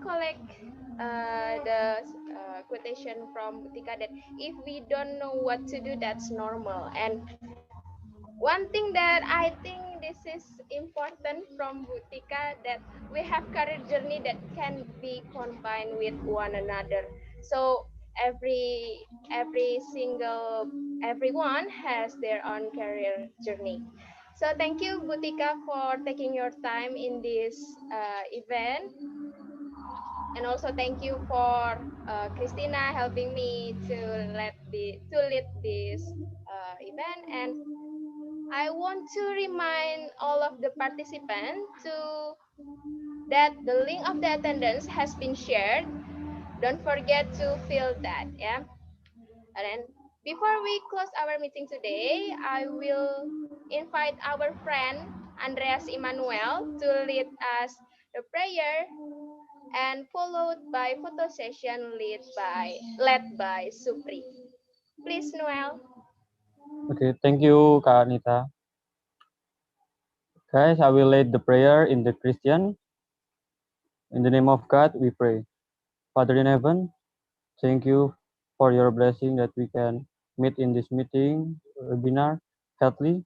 collect the quotation from Butika that if we don't know what to do, that's normal. And one thing that I think this is important from Butika, that we have career journey that can be combined with one another. So everyone has their own career journey. So thank you, Butika, for taking your time in this event. And also thank you for Christina helping me to lead this event. And I want to remind all of the participants that the link of the attendance has been shared. Don't forget to fill that, yeah. And then before we close our meeting today, I will invite our friend Andreas Emmanuel to lead us the prayer, and followed by photo session led by Supri. Please, Noel. Okay, thank you, Kak Anita. Guys, I will lead the prayer in the Christian. In the name of God, we pray. Father in heaven, thank you for your blessing that we can meet in this meeting, webinar, healthily.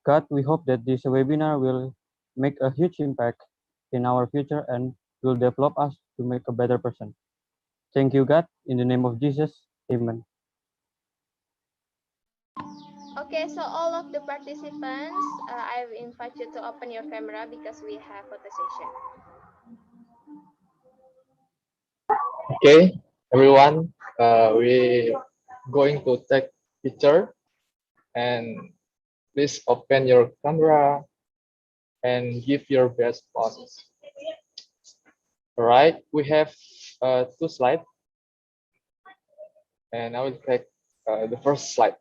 God, we hope that this webinar will make a huge impact in our future and will develop us to make a better person. Thank you, God. In the name of Jesus, amen. Okay, so all of the participants, I invite you to open your camera because we have photo session. Okay, everyone, we going to take picture, and please open your camera and give your best pose. All right, we have 2 slides, and I will take the first slide.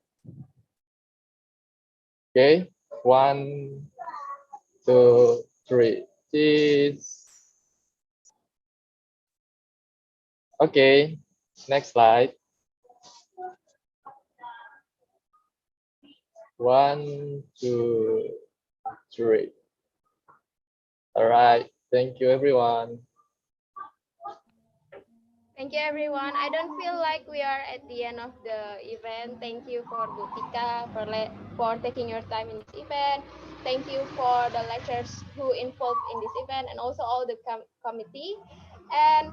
Okay, 1, 2, 3. Cheese. Okay, next slide. 1, 2, 3. All right. Thank you, everyone. Thank you, everyone. I don't feel like we are at the end of the event. Thank you for Butika for taking your time in this event. Thank you for the lecturers who involved in this event and also all the committee. And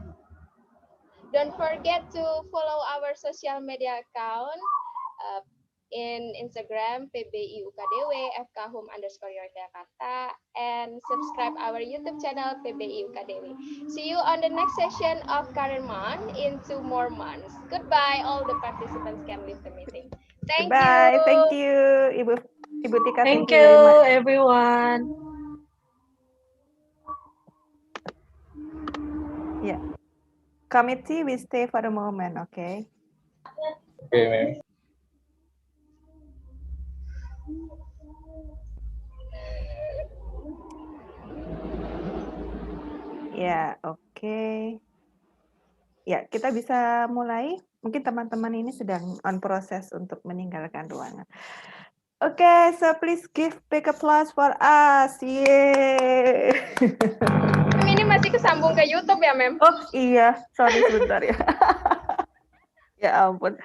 don't forget to follow our social media account in Instagram PBI-UKDW, FKHUM_Yogyakarta, and subscribe our YouTube channel PBI-UKDW. See you on the next session of Career Month in 2 more months. Goodbye, all the participants can leave the meeting. Thank Bye. you. Thank you, Ibu Tika. Thank you very you, much. everyone. Yeah. Committee, we stay for a moment, okay? Okay, ma'am. Ya, oke. Ya, kita bisa mulai. Mungkin teman-teman ini sedang on proses untuk meninggalkan ruangan. Oke, so please give big applause for us. Yeay. Ini masih kesambung ke YouTube ya, Mem? Oh iya, sorry sebentar ya. Ya ampun. Oke.